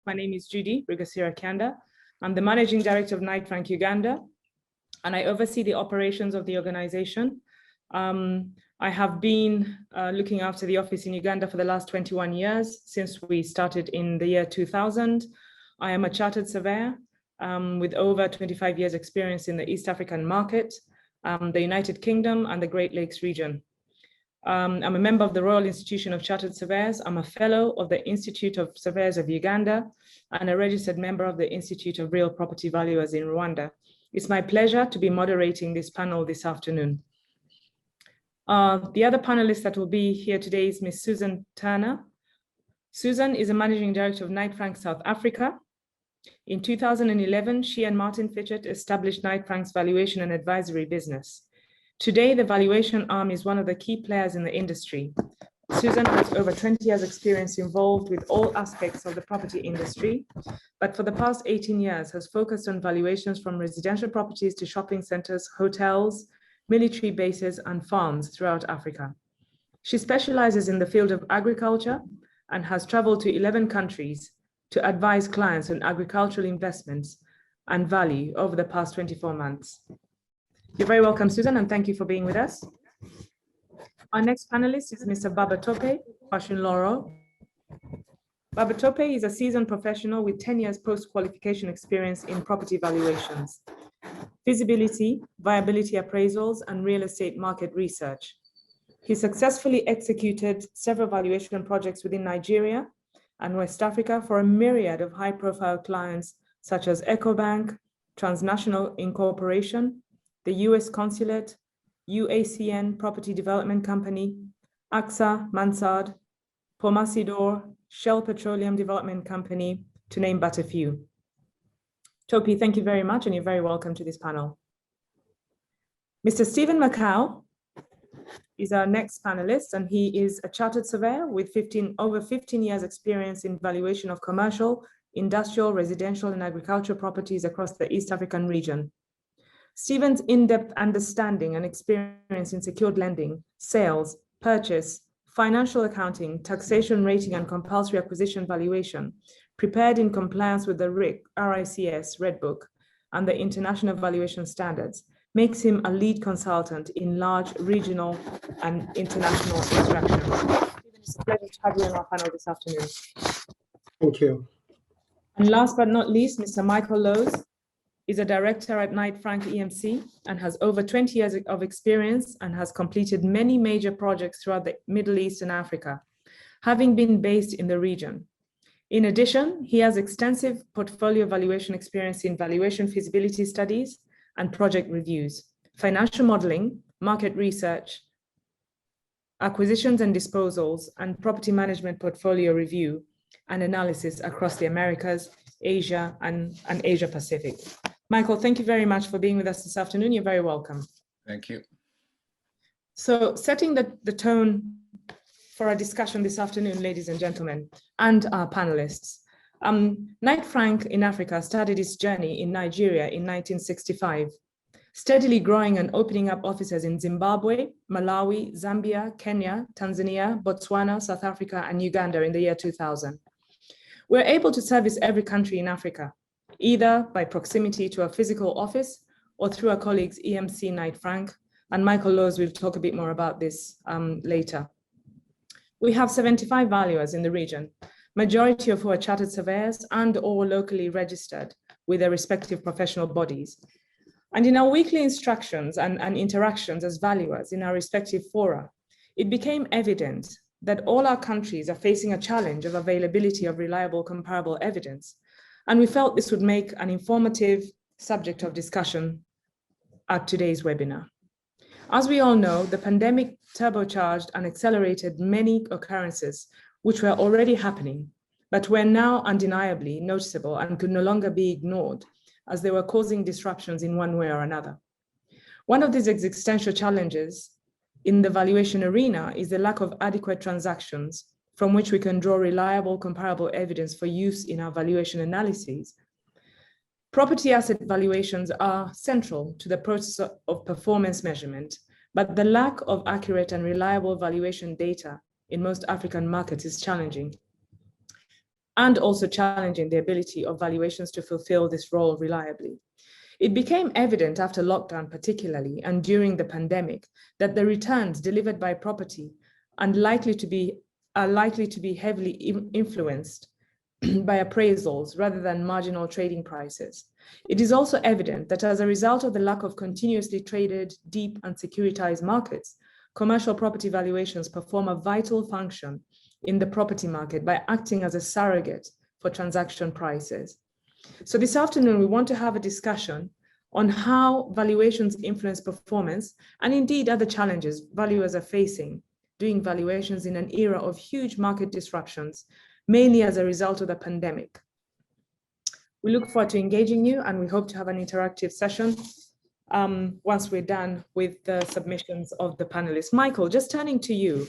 My name is Judy Rigasira Kanda. I'm the Managing Director of Knight Frank Uganda, and I oversee the operations of the organization. I have been looking after the office in Uganda for the last 21 years, since we started in the year 2000. I am a chartered surveyor with over 25 years experience in the East African market, the United Kingdom, and the Great Lakes region. I'm a member of the Royal Institution of Chartered Surveyors. I'm a fellow of the Institute of Surveyors of Uganda and a registered member of the Institute of Real Property Valuers in Rwanda. It's my pleasure to be moderating this panel this afternoon. The other panelist that will be here today is Ms. Susan Turner. Susan is a Managing Director of Knight Frank South Africa. In 2011, she and Martin Fitchett established Knight Frank's valuation and advisory business. Today, the valuation arm is one of the key players in the industry. Susan has over 20 years experience involved with all aspects of the property industry, but for the past 18 years has focused on valuations from residential properties to shopping centers, hotels, military bases, and farms throughout Africa. She specializes in the field of agriculture and has traveled to 11 countries to advise clients on agricultural investments and value over the past 24 months. You're very welcome, Susan, and thank you for being with us. Our next panelist is Mr. Baba Tope Fashinloro. Baba Tope is a seasoned professional with 10 years post-qualification experience in property valuations, feasibility, viability appraisals, and real estate market research. He successfully executed several valuation projects within Nigeria and West Africa for a myriad of high-profile clients such as EcoBank, Transnational Incorporation, the US Consulate, UACN Property Development Company, AXA Mansard, Pomasidor, Shell Petroleum Development Company, to name but a few. Topi, thank you very much, and you're very welcome to this panel. Mr. Stephen Macau is our next panelist, and he is a chartered surveyor with over 15 years experience in valuation of commercial, industrial, residential, and agricultural properties across the East African region. Stephen's in-depth understanding and experience in secured lending, sales, purchase, financial accounting, taxation rating, and compulsory acquisition valuation, prepared in compliance with the RICS Red Book and the International Valuation Standards, makes him a lead consultant in large regional and international interactions. Stephen, it's a pleasure to have you on our panel this afternoon. Thank you. And last but not least, Mr. Michael Lowes is a director at Knight Frank EMC and has over 20 years of experience and has completed many major projects throughout the Middle East and Africa, having been based in the region. In addition, he has extensive portfolio valuation experience in valuation feasibility studies and project reviews, financial modeling, market research, acquisitions and disposals, and property management portfolio review and analysis across the Americas, Asia, and Asia Pacific. Michael, thank you very much for being with us this afternoon. You're very welcome. Thank you. So setting the tone for our discussion this afternoon, ladies and gentlemen, and our panelists. Knight Frank in Africa started its journey in Nigeria in 1965, steadily growing and opening up offices in Zimbabwe, Malawi, Zambia, Kenya, Tanzania, Botswana, South Africa, and Uganda in the year 2000. We're able to service every country in Africa, either by proximity to a physical office or through our colleagues EMC Knight Frank, and Michael Lowes will talk a bit more about this later. We have 75 valuers in the region, majority of who are chartered surveyors and or locally registered with their respective professional bodies. And in our weekly instructions and interactions as valuers in our respective fora, it became evident that all our countries are facing a challenge of availability of reliable comparable evidence. And we felt this would make an informative subject of discussion at today's webinar. As we all know, the pandemic turbocharged and accelerated many occurrences which were already happening, but were now undeniably noticeable and could no longer be ignored as they were causing disruptions in one way or another. One of these existential challenges in the valuation arena is the lack of adequate transactions from which we can draw reliable comparable evidence for use in our valuation analyses. Property asset valuations are central to the process of performance measurement, but the lack of accurate and reliable valuation data in most African markets is challenging. and also challenging the ability of valuations to fulfill this role reliably. It became evident after lockdown particularly, and during the pandemic, that the returns delivered by property are likely to be heavily influenced by appraisals rather than marginal trading prices. It is also evident that as a result of the lack of continuously traded, deep and securitized markets, commercial property valuations perform a vital function in the property market by acting as a surrogate for transaction prices. So this afternoon, we want to have a discussion on how valuations influence performance and indeed other challenges valuers are facing doing valuations in an era of huge market disruptions, mainly as a result of the pandemic. We look forward to engaging you, and we hope to have an interactive session once we're done with the submissions of the panelists. Michael, just turning to you.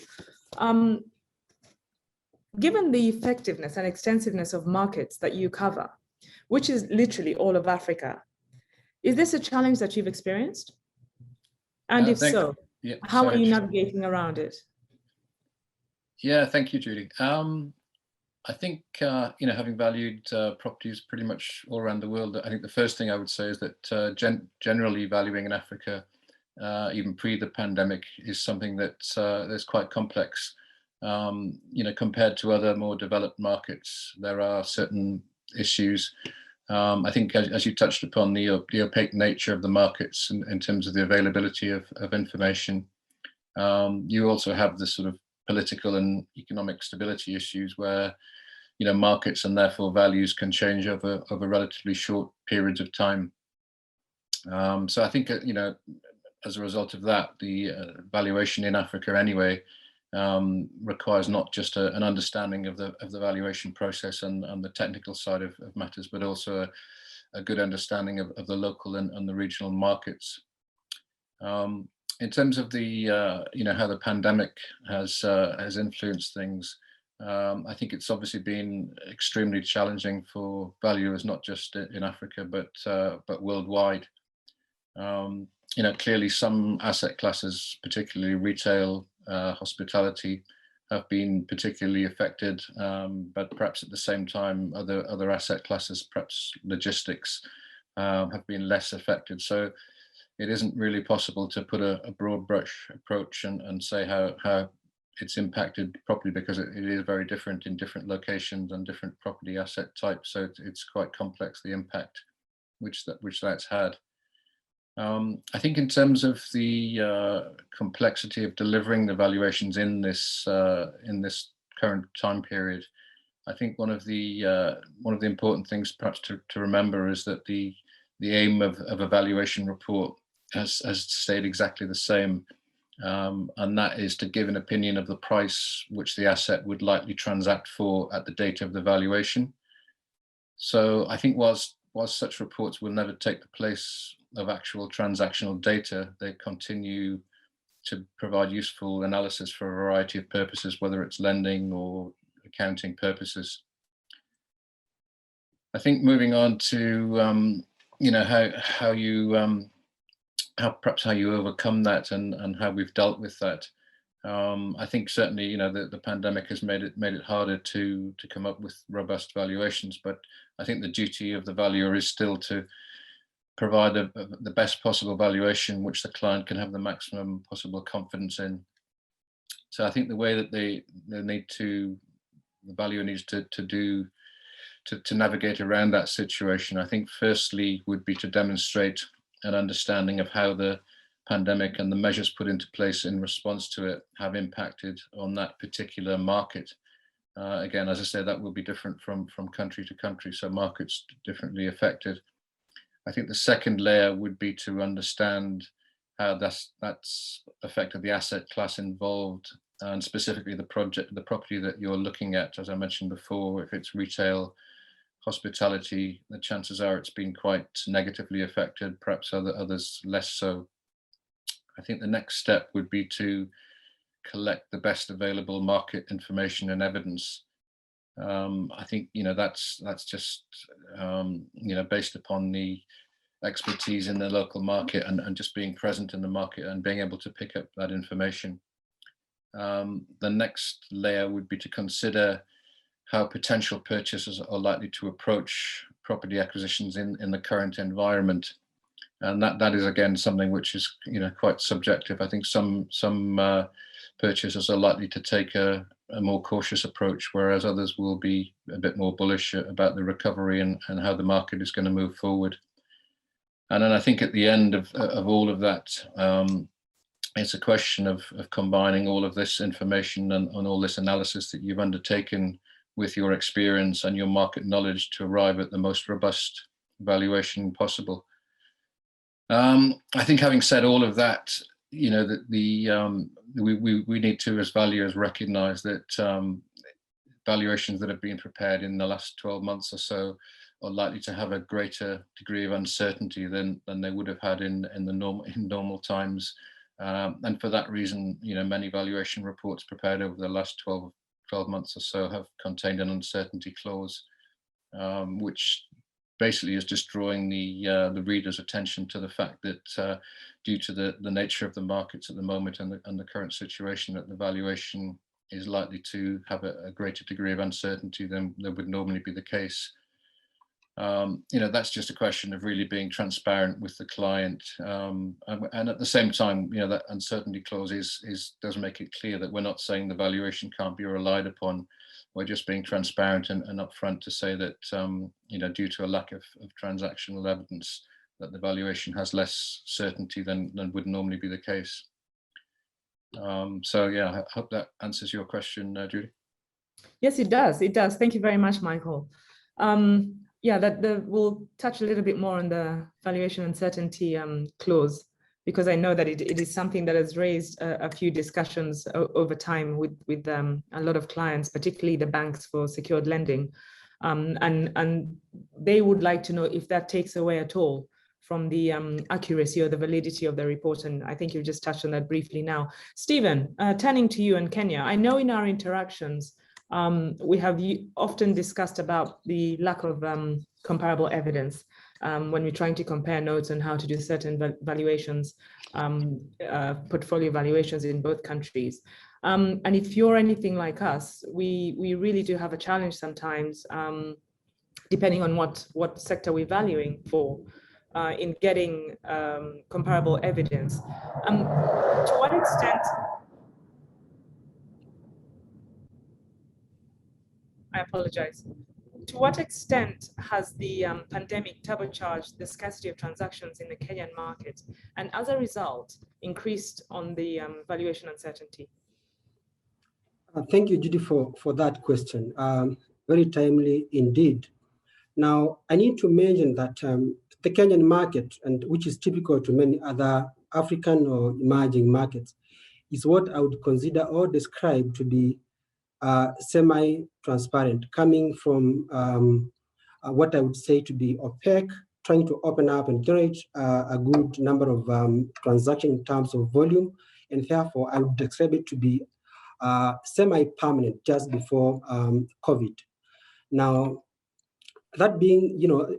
Given the effectiveness and extensiveness of markets that you cover, which is literally all of Africa, is this a challenge that you've experienced? And if so, how are you navigating around it? Yeah, thank you, Judy. I think, having valued properties pretty much all around the world, I think the first thing I would say is that generally valuing in Africa, even pre the pandemic, is something that's quite complex. Compared to other more developed markets, there are certain issues. I think, as you touched upon, the opaque nature of the markets in terms of the availability of information. You also have the sort of political and economic stability issues where, markets and therefore values can change over relatively short periods of time. So I think, as a result of that, the valuation in Africa anyway requires not just an understanding of the valuation process and the technical side of matters, but also a good understanding of the local and the regional markets. In terms of the how the pandemic has influenced things, I think it's obviously been extremely challenging for valuers, not just in Africa but worldwide. Clearly some asset classes, particularly retail, hospitality, have been particularly affected, but perhaps at the same time other asset classes, perhaps logistics, have been less affected. So it isn't really possible to put a broad brush approach and say how it's impacted properly, because it is very different in different locations and different property asset types. So it's quite complex, the impact which that's had. I think in terms of the complexity of delivering the valuations in this current time period, I think one of the important things perhaps to remember is that the aim of a valuation report has stayed exactly the same, and that is to give an opinion of the price which the asset would likely transact for at the date of the valuation. So I think whilst such reports will never take the place of actual transactional data, they continue to provide useful analysis for a variety of purposes, whether it's lending or accounting purposes. I think moving on to how you overcome that and how we've dealt with that. I think certainly the pandemic has made it harder to come up with robust valuations, but I think the duty of the valuer is still to provide the best possible valuation which the client can have the maximum possible confidence in. So I think the way that the valuer needs to navigate around that situation, I think firstly would be to demonstrate an understanding of how the pandemic and the measures put into place in response to it have impacted on that particular market. Again, as I said, that will be different from country to country, so markets differently affected. I think the second layer would be to understand how that's affected the asset class involved, and specifically the property that you're looking at. As I mentioned before, if it's retail, hospitality, the chances are it's been quite negatively affected, perhaps others less so. I think the next step would be to collect the best available market information and evidence. I think that's just based upon the expertise in the local market and just being present in the market and being able to pick up that information. The next layer would be to consider how potential purchasers are likely to approach property acquisitions in the current environment. And that is again something which is quite subjective. I think some purchasers are likely to take a more cautious approach, whereas others will be a bit more bullish about the recovery and how the market is going to move forward. And then I think at the end of all of that, it's a question of combining all of this information and all this analysis that you've undertaken with your experience and your market knowledge to arrive at the most robust valuation possible. I think having said all of that, that we need to, as valuers, recognize that valuations that have been prepared in the last 12 months or so are likely to have a greater degree of uncertainty than they would have had in normal times. And for that reason, many valuation reports prepared over the last 12 months or so have contained an uncertainty clause, which basically is just drawing the reader's attention to the fact that due to the nature of the markets at the moment and the current situation, that the valuation is likely to have a greater degree of uncertainty than would normally be the case. That's just a question of really being transparent with the client, and at the same time, that uncertainty clause does make it clear that we're not saying the valuation can't be relied upon. We're just being transparent and upfront to say that due to a lack of transactional evidence, that the valuation has less certainty than would normally be the case. So yeah, I hope that answers your question, Judy. Yes, it does. It does. Thank you very much, Michael. Yeah, we'll touch a little bit more on the valuation uncertainty clause, because I know that it is something that has raised a few discussions over time with a lot of clients, particularly the banks for secured lending. And they would like to know if that takes away at all from the accuracy or the validity of the report. And I think you've just touched on that briefly now. Stephen, turning to you and Kenya, I know in our interactions, we have often discussed about the lack of comparable evidence when we're trying to compare notes on how to do certain valuations, portfolio valuations in both countries. And if you're anything like us, we really do have a challenge sometimes, depending on what sector we're valuing for, in getting comparable evidence. To what extent? I apologize. To what extent has the pandemic turbocharged the scarcity of transactions in the Kenyan market, and as a result, increased on the valuation uncertainty? Thank you, Judy, for that question. Very timely indeed. Now, I need to mention that the Kenyan market, and which is typical to many other African or emerging markets, is what I would consider or describe to be semi-transparent, coming from what I would say to be opaque, trying to open up and generate a good number of transactions in terms of volume, and therefore I would describe it to be semi-permanent just before COVID. Now, that being,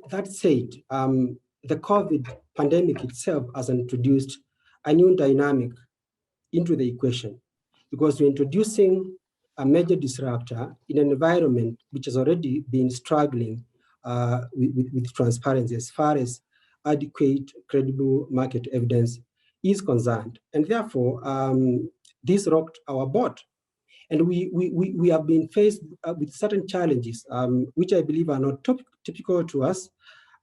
that said, the COVID pandemic itself has introduced a new dynamic into the equation, because we're introducing a major disruptor in an environment which has already been struggling with transparency as far as adequate, credible market evidence is concerned. And therefore, this rocked our boat. And we have been faced with certain challenges, which I believe are not typical to us,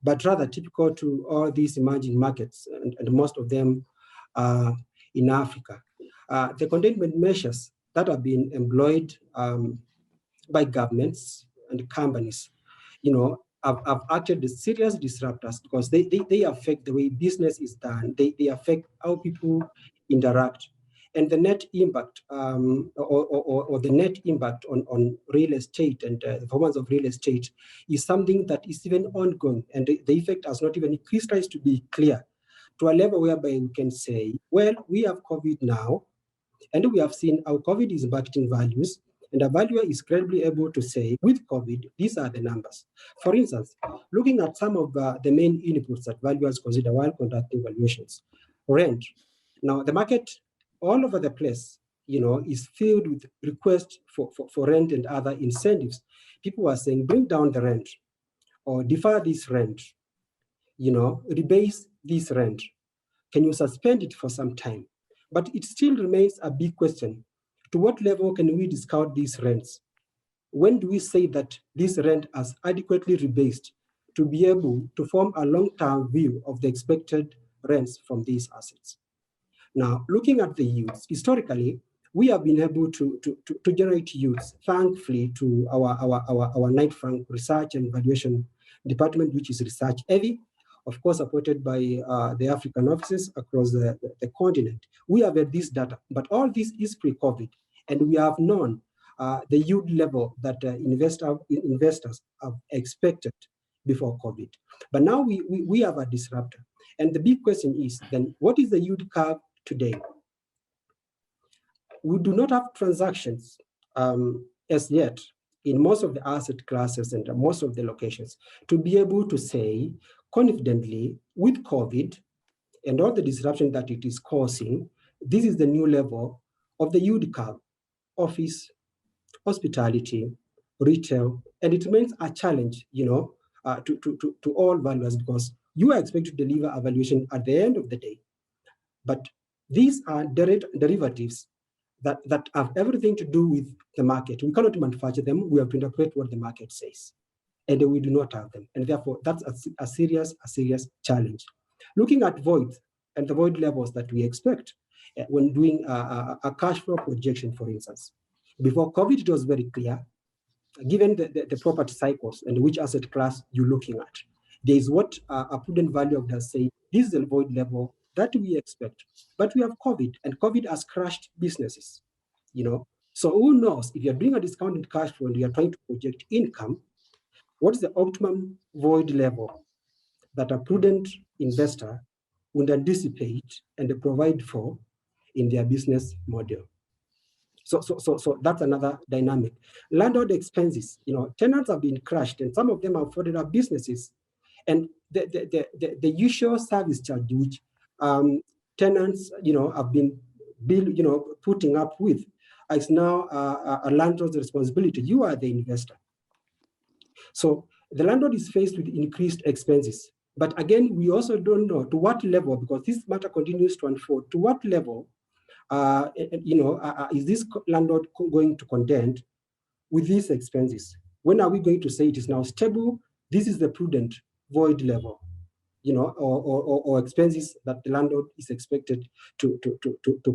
but rather typical to all these emerging markets, and most of them in Africa. The containment measures that have been employed by governments and companies, have acted as serious disruptors, because they affect the way business is done. They affect how people interact. And the net impact, or the net impact on real estate and the performance of real estate is something that is even ongoing. And the effect has not even crystallized to be clear to a level whereby we can say, well, we have COVID now, and we have seen how COVID is impacting values, and a valuer is credibly able to say, with COVID, these are the numbers. For instance, looking at some of the main inputs that valuers consider while conducting valuations. Rent. Now, the market all over the place is filled with requests for rent and other incentives. People are saying, bring down the rent or defer this rent, rebase this rent. Can you suspend it for some time? But it still remains a big question. To what level can we discount these rents? When do we say that this rent is adequately rebased to be able to form a long-term view of the expected rents from these assets? Now, looking at the yields, historically, we have been able to generate yields, thankfully to our Knight Frank Research and Valuation Department, which is research heavy, of course, supported by the African offices across the continent. We have had this data, but all this is pre-COVID, and we have known the yield level that investors have expected before COVID. But now we have a disruptor. And the big question is then, what is the yield curve today? We do not have transactions as yet in most of the asset classes and most of the locations to be able to say confidently with COVID and all the disruption that it is causing, this is the new level of the yield curve: office, hospitality, retail, and it remains a challenge, to all valuers, because you are expected to deliver a valuation at the end of the day. But these are derivatives that have everything to do with the market. We cannot manufacture them. We have to interpret what the market says, and we do not have them. And therefore, that's a serious challenge. Looking at void and the void levels that we expect when doing a cash flow projection, for instance. Before COVID, it was very clear, given the property cycles and which asset class you're looking at. There is what a prudent value does say, this is the void level that we expect. But we have COVID, and COVID has crushed businesses, So who knows, if you're doing a discounted cash flow and you're trying to project income, what is the optimum void level that a prudent investor would anticipate and provide for in their business model? So that's another dynamic. Landlord expenses, tenants have been crushed, and some of them have folded up businesses. And the usual service charge, which tenants, have been putting up with, is now a landlord's responsibility. You are the investor. So the landlord is faced with increased expenses. But again, we also don't know to what level, because this matter continues to unfold, to what level is this landlord going to contend with these expenses? When are we going to say it is now stable? This is the prudent void level, or expenses that the landlord is expected to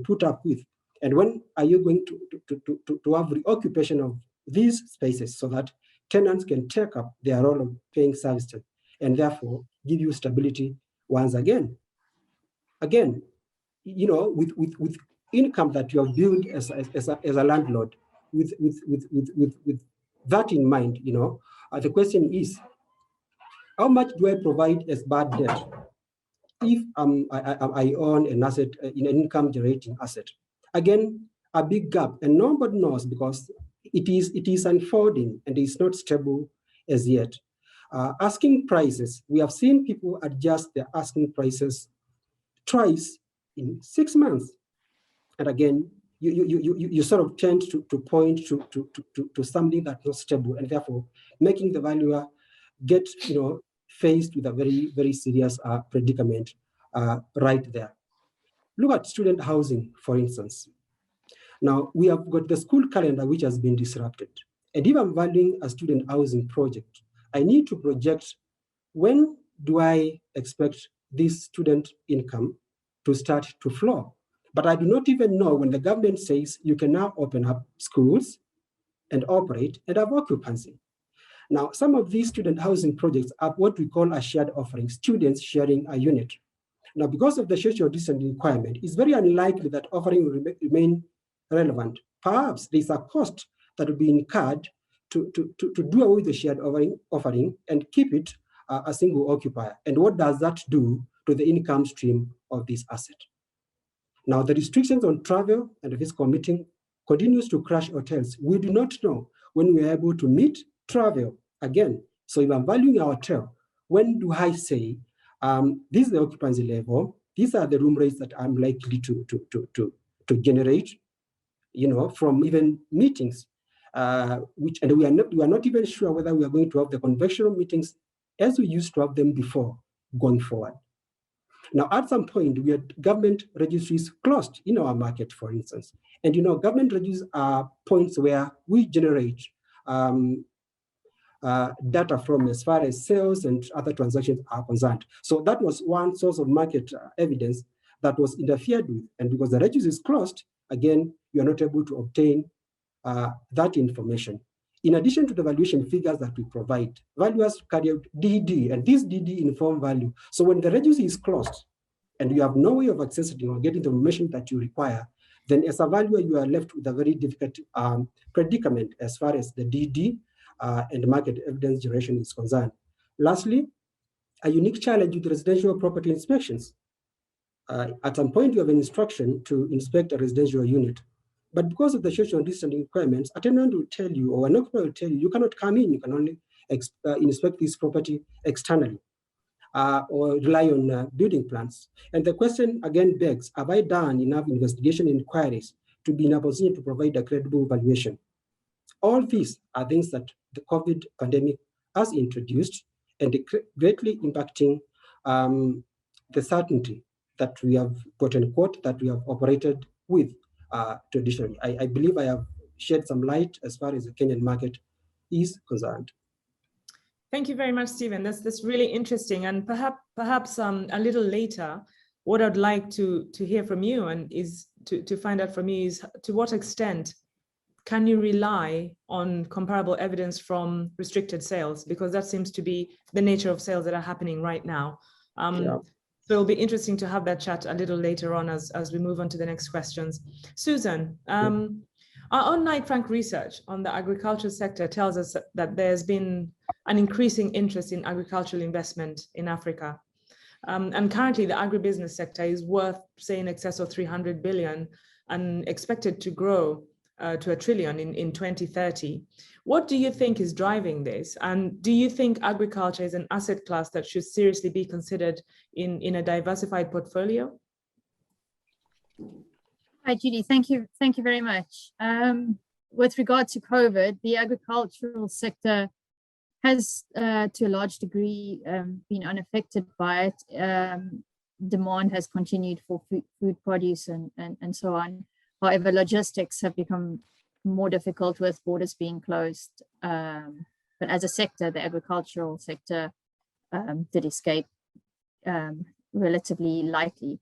put up with. And when are you going to have reoccupation of these spaces so that tenants can take up their role of paying service charge and therefore give you stability once again? Again, with income that you have built as a landlord, with that in mind, the question is, how much do I provide as bad debt if I own an asset, in an income generating asset? Again, a big gap, and nobody knows, because it is unfolding and it's not stable as yet. Asking prices, we have seen people adjust their asking prices twice in 6 months. And again, you sort of tend to point to something that's not stable, and therefore making the valuer get faced with a very, very serious predicament right there. Look at student housing, for instance. Now, we have got the school calendar which has been disrupted. And if I'm valuing a student housing project, I need to project, when do I expect this student income to start to flow? But I do not even know when the government says you can now open up schools and operate and have occupancy. Now, some of these student housing projects are what we call a shared offering, students sharing a unit. Now, because of the social distancing requirement, it's very unlikely that offering will remain relevant. Perhaps there's a cost that will be incurred to do away with the shared offering and keep it a single occupier. And what does that do to the income stream of this asset? Now, the restrictions on travel and fiscal meeting continues to crush hotels. We do not know when we are able to meet travel again. So if I'm valuing a hotel, when do I say, this is the occupancy level, these are the room rates that I'm likely to generate, from even meetings, and we are not even sure whether we are going to have the conventional meetings as we used to have them before going forward. Now, at some point, we had government registries closed in our market, for instance. And government registries are points where we generate data from as far as sales and other transactions are concerned. So that was one source of market evidence that was interfered with. And because the registry is closed, again, you are not able to obtain that information. In addition to the valuation figures that we provide, valuers carry out DD, and this DD inform value. So when the registry is closed and you have no way of accessing or getting the information that you require, then as a valuer, you are left with a very difficult predicament as far as the DD and market evidence generation is concerned. Lastly, a unique challenge with residential property inspections. At some point, you have an instruction to inspect a residential unit. But because of the social distancing requirements, a tenant will tell you, or an occupier will tell you, you cannot come in, you can only inspect this property externally, or rely on building plans. And the question again begs, have I done enough investigation inquiries to be in a position to provide a credible valuation? All these are things that the COVID pandemic has introduced, and greatly impacting the certainty that we have, quote unquote, that we have operated with traditionally. I believe I have shed some light as far as the Kenyan market is concerned. Thank you very much, Stephen. That's really interesting. And perhaps a little later, what I'd like to hear from you and is to find out from you is to what extent can you rely on comparable evidence from restricted sales? Because that seems to be the nature of sales that are happening right now. So it'll be interesting to have that chat a little later on as we move on to the next questions. Susan, our own Knight Frank research on the agriculture sector tells us that there's been an increasing interest in agricultural investment in Africa. And currently the agribusiness sector is worth, say, in excess of 300 billion and expected to grow to $1 trillion in 2030. What do you think is driving this? And do you think agriculture is an asset class that should seriously be considered in a diversified portfolio? Hi, Judy. Thank you very much. With regard to COVID, the agricultural sector has, to a large degree, been unaffected by it. Demand has continued for food produce and so on. However, logistics have become more difficult with borders being closed. But as a sector, the agricultural sector did escape relatively lightly.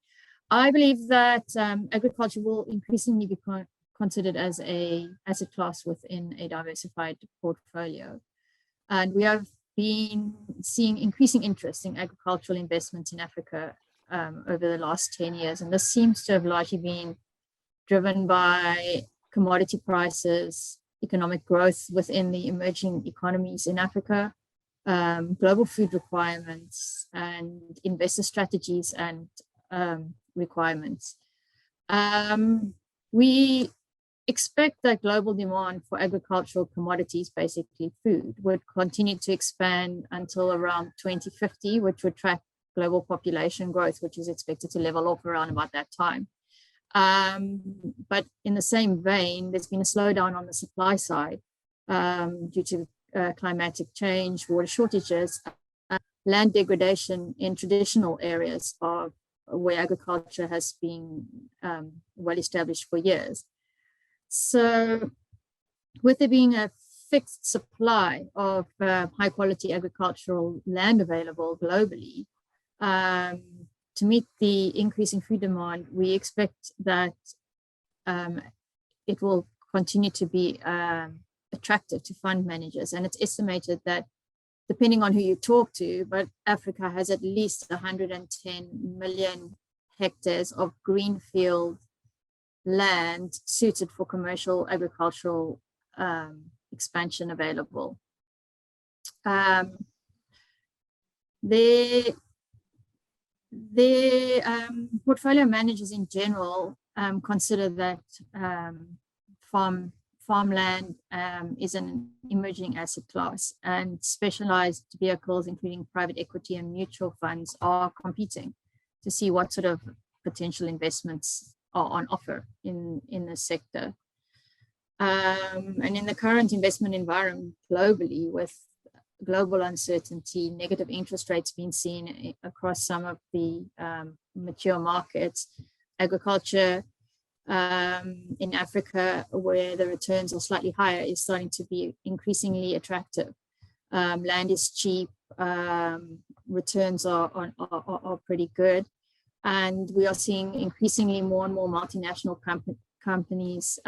I believe that agriculture will increasingly be considered as an asset class within a diversified portfolio. And we have been seeing increasing interest in agricultural investments in Africa over the last 10 years. And this seems to have largely been driven by commodity prices, economic growth within the emerging economies in Africa, global food requirements, and investor strategies and requirements. We expect that global demand for agricultural commodities, basically food, would continue to expand until around 2050, which would track global population growth, which is expected to level off around about that time. But in the same vein, there's been a slowdown on the supply side due to climatic change, water shortages, land degradation in traditional areas of where agriculture has been well established for years. So with there being a fixed supply of high quality agricultural land available globally, to meet the increasing food demand, we expect that it will continue to be attractive to fund managers. And it's estimated that, depending on who you talk to, but Africa has at least 110 million hectares of greenfield land suited for commercial agricultural expansion available. The portfolio managers in general consider that farmland is an emerging asset class, and specialized vehicles, including private equity and mutual funds, are competing to see what sort of potential investments are on offer in the sector. And in the current investment environment globally, with global uncertainty, negative interest rates being seen across some of the mature markets, agriculture in Africa, where the returns are slightly higher, is starting to be increasingly attractive. Land is cheap, returns are pretty good, and we are seeing increasingly more and more multinational companies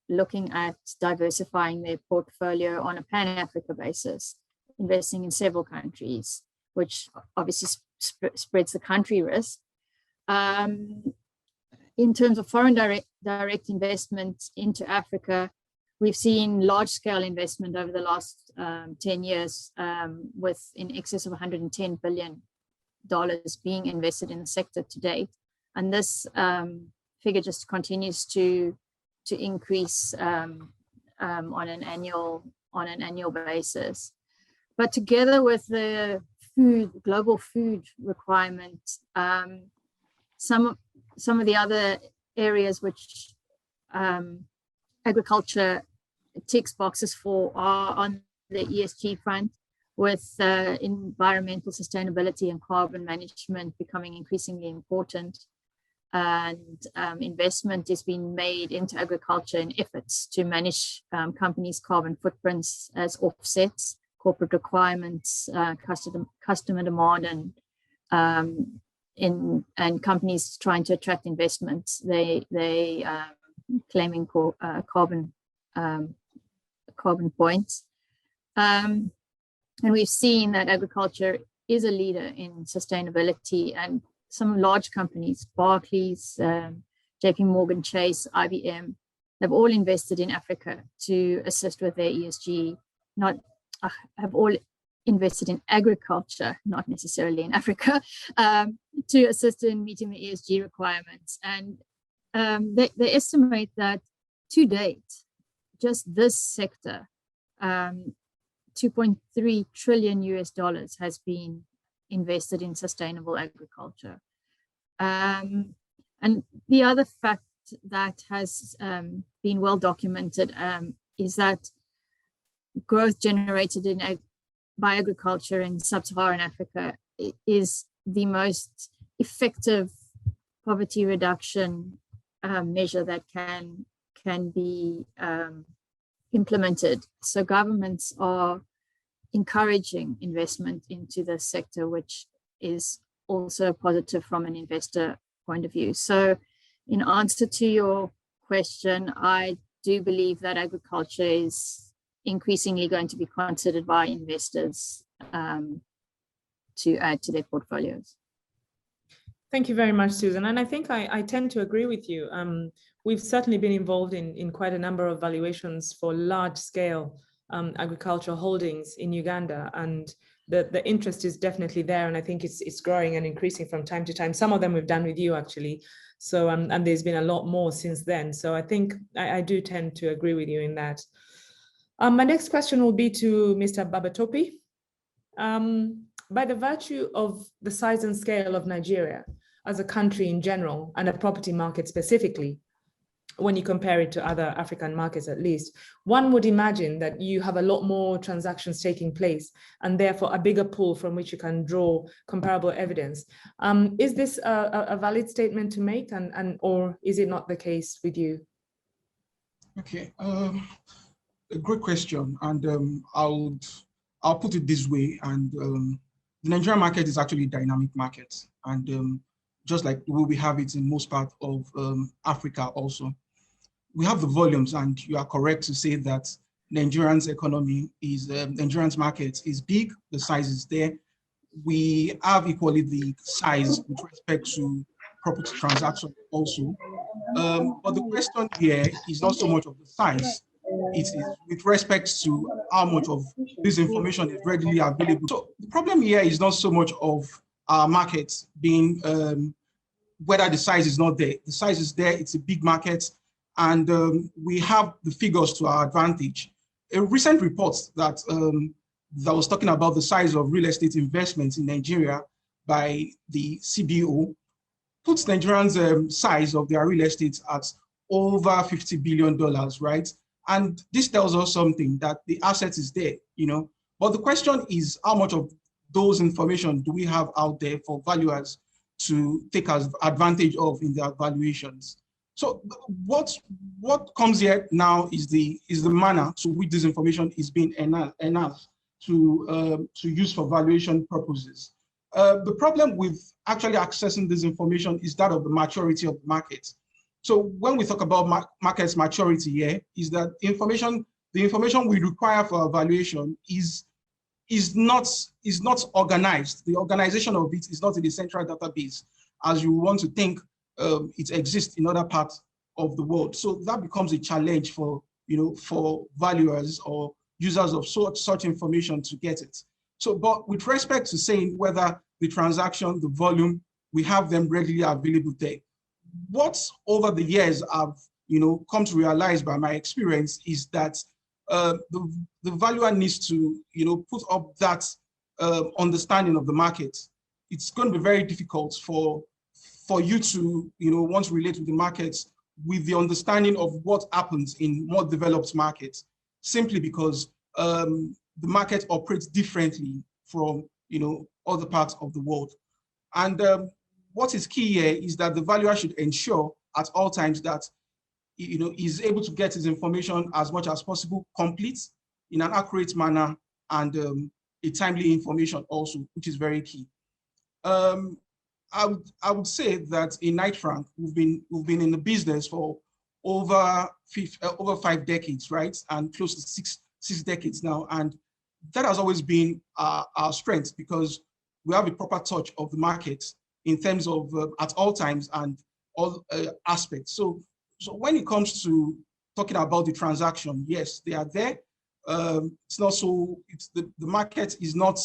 looking at diversifying their portfolio on a pan-Africa basis, investing in several countries, which obviously spreads the country risk. In terms of foreign direct investment into Africa, we've seen large-scale investment over the last 10 years, with in excess of $110 billion being invested in the sector to date. And this figure just continues to increase on an annual basis. But together with the global food requirements, some of the other areas which agriculture ticks boxes for are on the ESG front, with environmental sustainability and carbon management becoming increasingly important. And investment is being made into agriculture in efforts to manage companies' carbon footprints as offsets, corporate requirements, customer demand, and companies trying to attract investments. They claiming carbon points. And we've seen that agriculture is a leader in sustainability, and some large companies, Barclays, JP Morgan Chase, IBM, have all invested in Africa to assist with their ESG, have all invested in agriculture, not necessarily in Africa, to assist in meeting the ESG requirements. And they estimate that to date, just this sector, $2.3 trillion has been invested in sustainable agriculture. And the other fact that has been well documented is that growth generated by agriculture in sub-Saharan Africa is the most effective poverty reduction measure that can be implemented. So governments are encouraging investment into the sector, which is also positive from an investor point of view. So in answer to your question, I do believe that agriculture is increasingly going to be considered by investors to add to their portfolios. Thank you very much, Susan. And I think I tend to agree with you. We've certainly been involved in quite a number of valuations for large-scale agricultural holdings in Uganda, and the interest is definitely there, and I think it's growing and increasing from time to time. Some of them we've done with you, actually. So and there's been a lot more since then. So I think I do tend to agree with you in that. My next question will be to Mr. Babatopi. By the virtue of the size and scale of Nigeria as a country in general, and a property market specifically, when you compare it to other African markets at least, one would imagine that you have a lot more transactions taking place, and therefore a bigger pool from which you can draw comparable evidence. Is this a valid statement to make, or is it not the case with you? Okay, a great question, and I'll put it this way. And the Nigerian market is actually a dynamic market, and just like the way we have it in most parts of Africa also. We have the volumes, and you are correct to say that Nigerian's economy is, Nigerian's market is big, the size is there. We have equally the size with respect to property transactions also. But the question here is not so much of the size, it is with respect to how much of this information is readily available. So the problem here is not so much of our market being, whether the size is not there. The size is there, it's a big market, and we have the figures to our advantage. A recent report that was talking about the size of real estate investments in Nigeria by the CBO puts Nigerians' size of their real estate at over $50 billion, right? And this tells us something, that the asset is there, But the question is, how much of those information do we have out there for valuers to take advantage of in their valuations? So what comes here now is the manner to which this information is being enhanced to use for valuation purposes. The problem with actually accessing this information is that of the maturity of the market. So when we talk about market's maturity here, is that the information we require for our valuation is not organized. The organization of it is not in the central database, as you want to think it exists in other parts of the world. So that becomes a challenge for valuers or users of such information to get it. So, but with respect to saying whether the transaction, the volume, we have them readily available there. What over the years I've come to realize by my experience is that the valuer needs to put up that understanding of the market. It's going to be very difficult for you to want to relate with the markets with the understanding of what happens in more developed markets, simply because the market operates differently from other parts of the world. And what is key here is that the valuer should ensure at all times that is able to get his information as much as possible complete in an accurate manner, and a timely information also, which is very key. I would say that in Knight Frank, we've been in the business for over 5 decades, right, and close to six decades now, and that has always been our strength, because we have a proper touch of the market in terms of at all times and all aspects. So when it comes to talking about the transaction, yes, they are there. It's not so. The market is not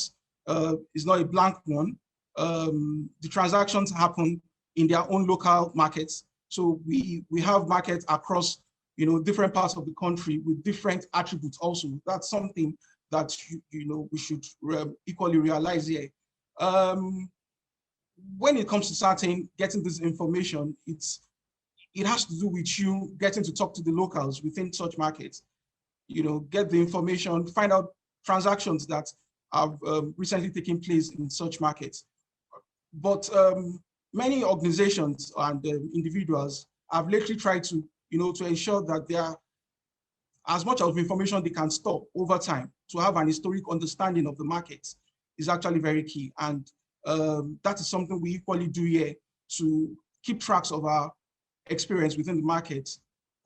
a blank one. The transactions happen in their own local markets. So we have markets across different parts of the country with different attributes. Also, that's something that we should equally realize here. When it comes to getting this information, it has to do with you getting to talk to the locals within such markets. Get the information, find out transactions that have recently taken place in such markets. But many organizations and individuals have lately tried to, to ensure that there are as much of information they can store over time to have an historic understanding of the markets is actually very key. And that is something we equally do here to keep tracks of our experience within the market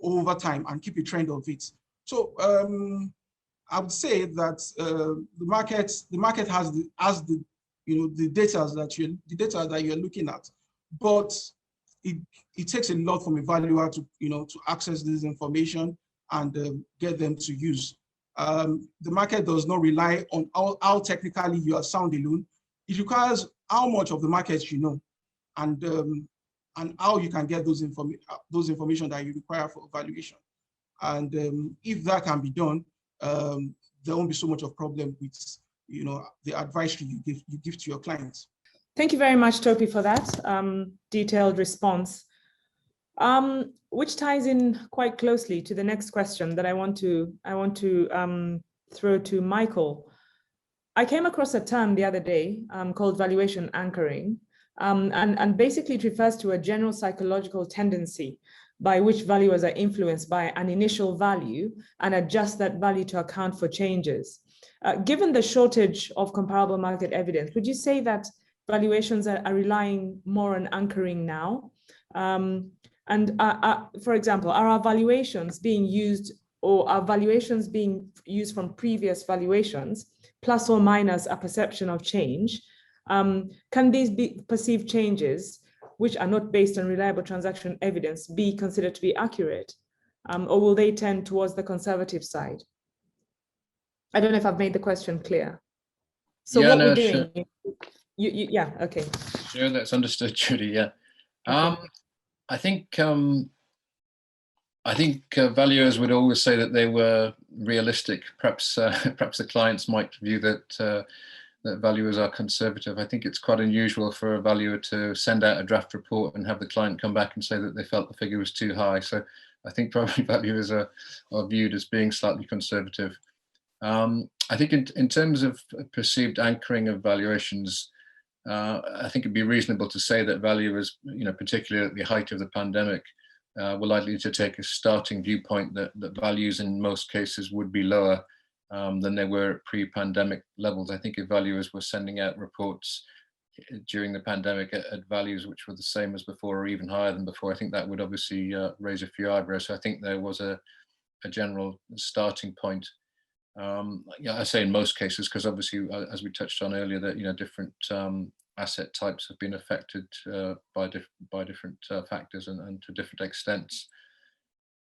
over time and keep a trend of it. So I would say that the market has the the data that you're looking at, but it takes a lot from a valuer to to access this information and get them to use. The market does not rely on how technically you are sound alone. It requires how much of the market you know, and how you can get those information that you require for valuation. And if that can be done, there won't be so much of problem with the advisory you give to your clients. Thank you very much, Topi, for that detailed response, which ties in quite closely to the next question that I want to throw to Michael. I came across a term the other day called valuation anchoring, and basically it refers to a general psychological tendency by which valuers are influenced by an initial value and adjust that value to account for changes. Given the shortage of comparable market evidence, would you say that valuations are relying more on anchoring now? For example, are our valuations being used, or are valuations being used from previous valuations, plus or minus a perception of change? Can these be perceived changes, which are not based on reliable transaction evidence, be considered to be accurate? Or will they tend towards the conservative side? I don't know if I've made the question clear. So yeah, what we're doing, sure. Yeah, okay. Sure, that's understood, Judy, yeah. Okay. I think valuers would always say that they were realistic. Perhaps the clients might view that that valuers are conservative. I think it's quite unusual for a valuer to send out a draft report and have the client come back and say that they felt the figure was too high. So I think probably valuers are viewed as being slightly conservative. I think in terms of perceived anchoring of valuations, I think it'd be reasonable to say that valuers, particularly at the height of the pandemic, were likely to take a starting viewpoint that values in most cases would be lower than they were at pre-pandemic levels. I think if valuers were sending out reports during the pandemic at values which were the same as before or even higher than before, I think that would obviously raise a few eyebrows. So I think there was a general starting point. I say in most cases, because obviously, as we touched on earlier, that different asset types have been affected by different factors and to different extents.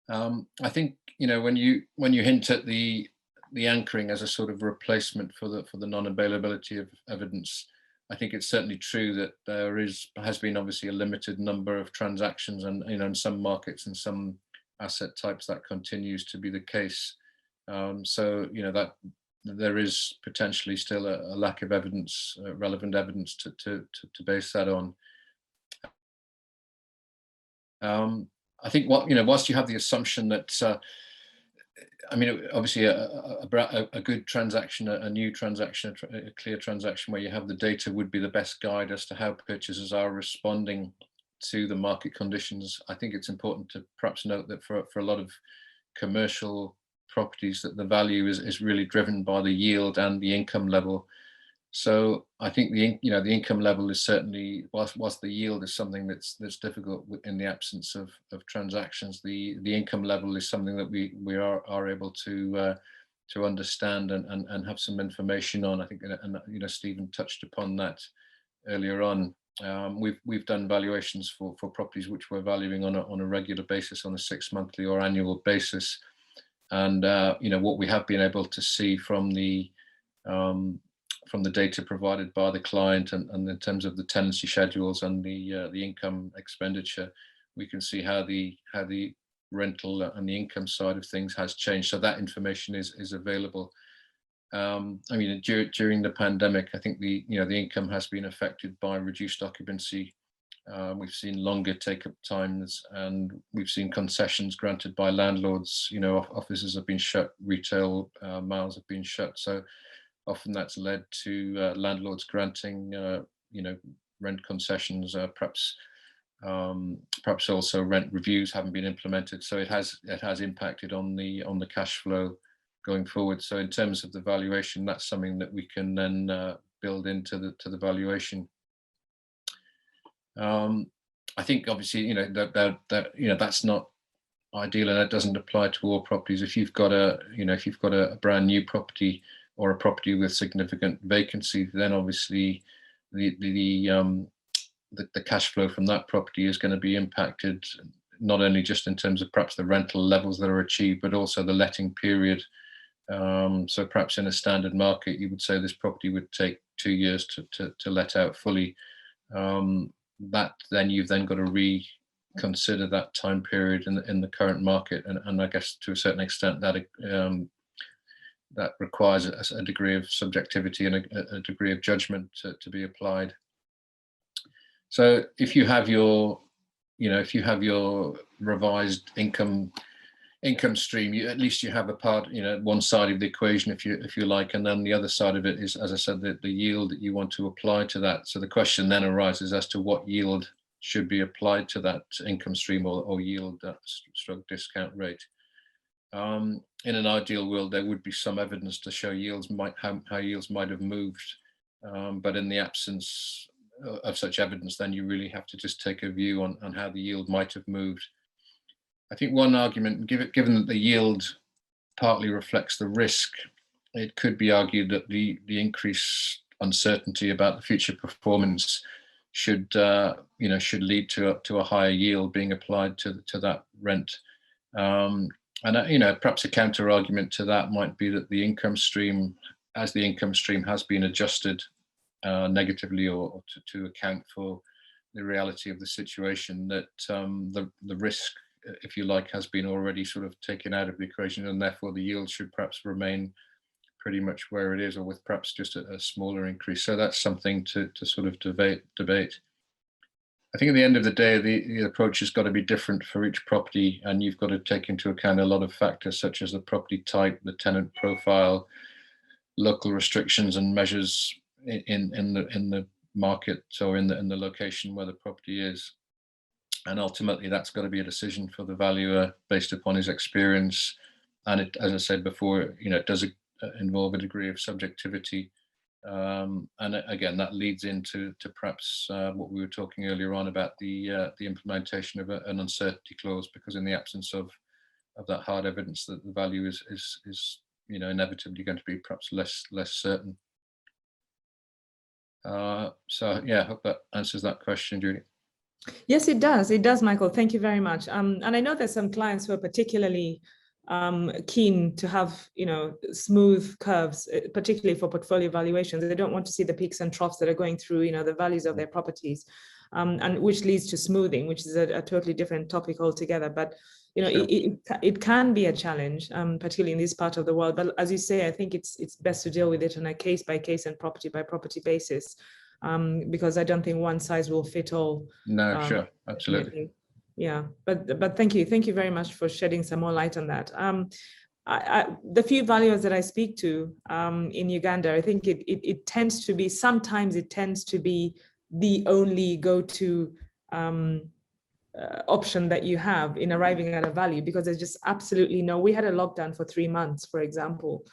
I think when you hint at the anchoring as a sort of replacement for the non-availability of evidence, I think it's certainly true that there has been obviously a limited number of transactions, and in some markets and some asset types that continues to be the case. So that there is potentially still a lack of evidence, relevant evidence to base that on. I think whilst you have the assumption that obviously a good transaction, a new transaction, a clear transaction where you have the data would be the best guide as to how purchasers are responding to the market conditions. I think it's important to perhaps note that for a lot of commercial properties, that the value is really driven by the yield and the income level. So I think the income level is certainly, whilst the yield is something that's difficult in the absence of transactions, the income level is something that we are able to understand and have some information on. I think, and Stephen touched upon that earlier on. We've done valuations for properties which we're valuing on a regular basis, on a 6 monthly or annual basis. And what we have been able to see from the data provided by the client and in terms of the tenancy schedules and the income expenditure, we can see how the rental and the income side of things has changed. So that information is available. During the pandemic, I think the income has been affected by reduced occupancy. We've seen longer take-up times, and we've seen concessions granted by landlords. Offices have been shut, retail malls have been shut. So often that's led to landlords granting, rent concessions. Perhaps also rent reviews haven't been implemented. So it has impacted on the cash flow going forward. So in terms of the valuation, that's something that we can then build into the valuation. I think obviously that's not ideal, and that doesn't apply to all properties. If you've got a brand new property or a property with significant vacancy, then obviously the cash flow from that property is going to be impacted, not only just in terms of perhaps the rental levels that are achieved, but also the letting period. So perhaps in a standard market, you would say this property would take 2 years to let out fully. That then you've then got to reconsider that time period in the current market, and I guess to a certain extent that that requires a degree of subjectivity and a degree of judgment to be applied. So if you have your revised income stream, at least you have a part, one side of the equation, if you like, and then the other side of it is, as I said, the yield that you want to apply to that. So the question then arises as to what yield should be applied to that income stream or yield stroke discount rate. In an ideal world, there would be some evidence to show how yields might have moved, but in the absence of such evidence, then you really have to just take a view on how the yield might have moved. I think one argument, given that the yield partly reflects the risk, it could be argued that the increased uncertainty about the future performance should lead to a higher yield being applied to that rent. And perhaps a counter argument to that might be that the income stream has been adjusted negatively or to account for the reality of the situation, that the risk, if you like, has been already sort of taken out of the equation, and therefore the yield should perhaps remain pretty much where it is, or with perhaps just a smaller increase. So that's something to sort of debate. I think at the end of the day, the approach has got to be different for each property, and you've got to take into account a lot of factors such as the property type, the tenant profile, local restrictions and measures in the market or in the location where the property is. And ultimately, that's got to be a decision for the valuer based upon his experience. And it, as I said before, it does involve a degree of subjectivity. And again, that leads into perhaps what we were talking earlier on about the implementation of an uncertainty clause, because in the absence of that hard evidence, that the value is inevitably going to be perhaps less certain. So yeah, I hope that answers that question, Judy. Yes, it does. It does, Michael. Thank you very much. And I know there's some clients who are particularly keen to have, smooth curves, particularly for portfolio valuations. They don't want to see the peaks and troughs that are going through, the values of their properties, and which leads to smoothing, which is a totally different topic altogether. But sure, it can be a challenge, particularly in this part of the world. But as you say, I think it's best to deal with it on a case by case and property by property basis, because I don't think one size will fit all. No, sure, absolutely. Yeah, but thank you very much for shedding some more light on that. The few valuers that I speak to in Uganda, I think it tends to be, sometimes it tends to be the only go-to option that you have in arriving at a value, because there's just absolutely no, we had a lockdown for 3 months, for example,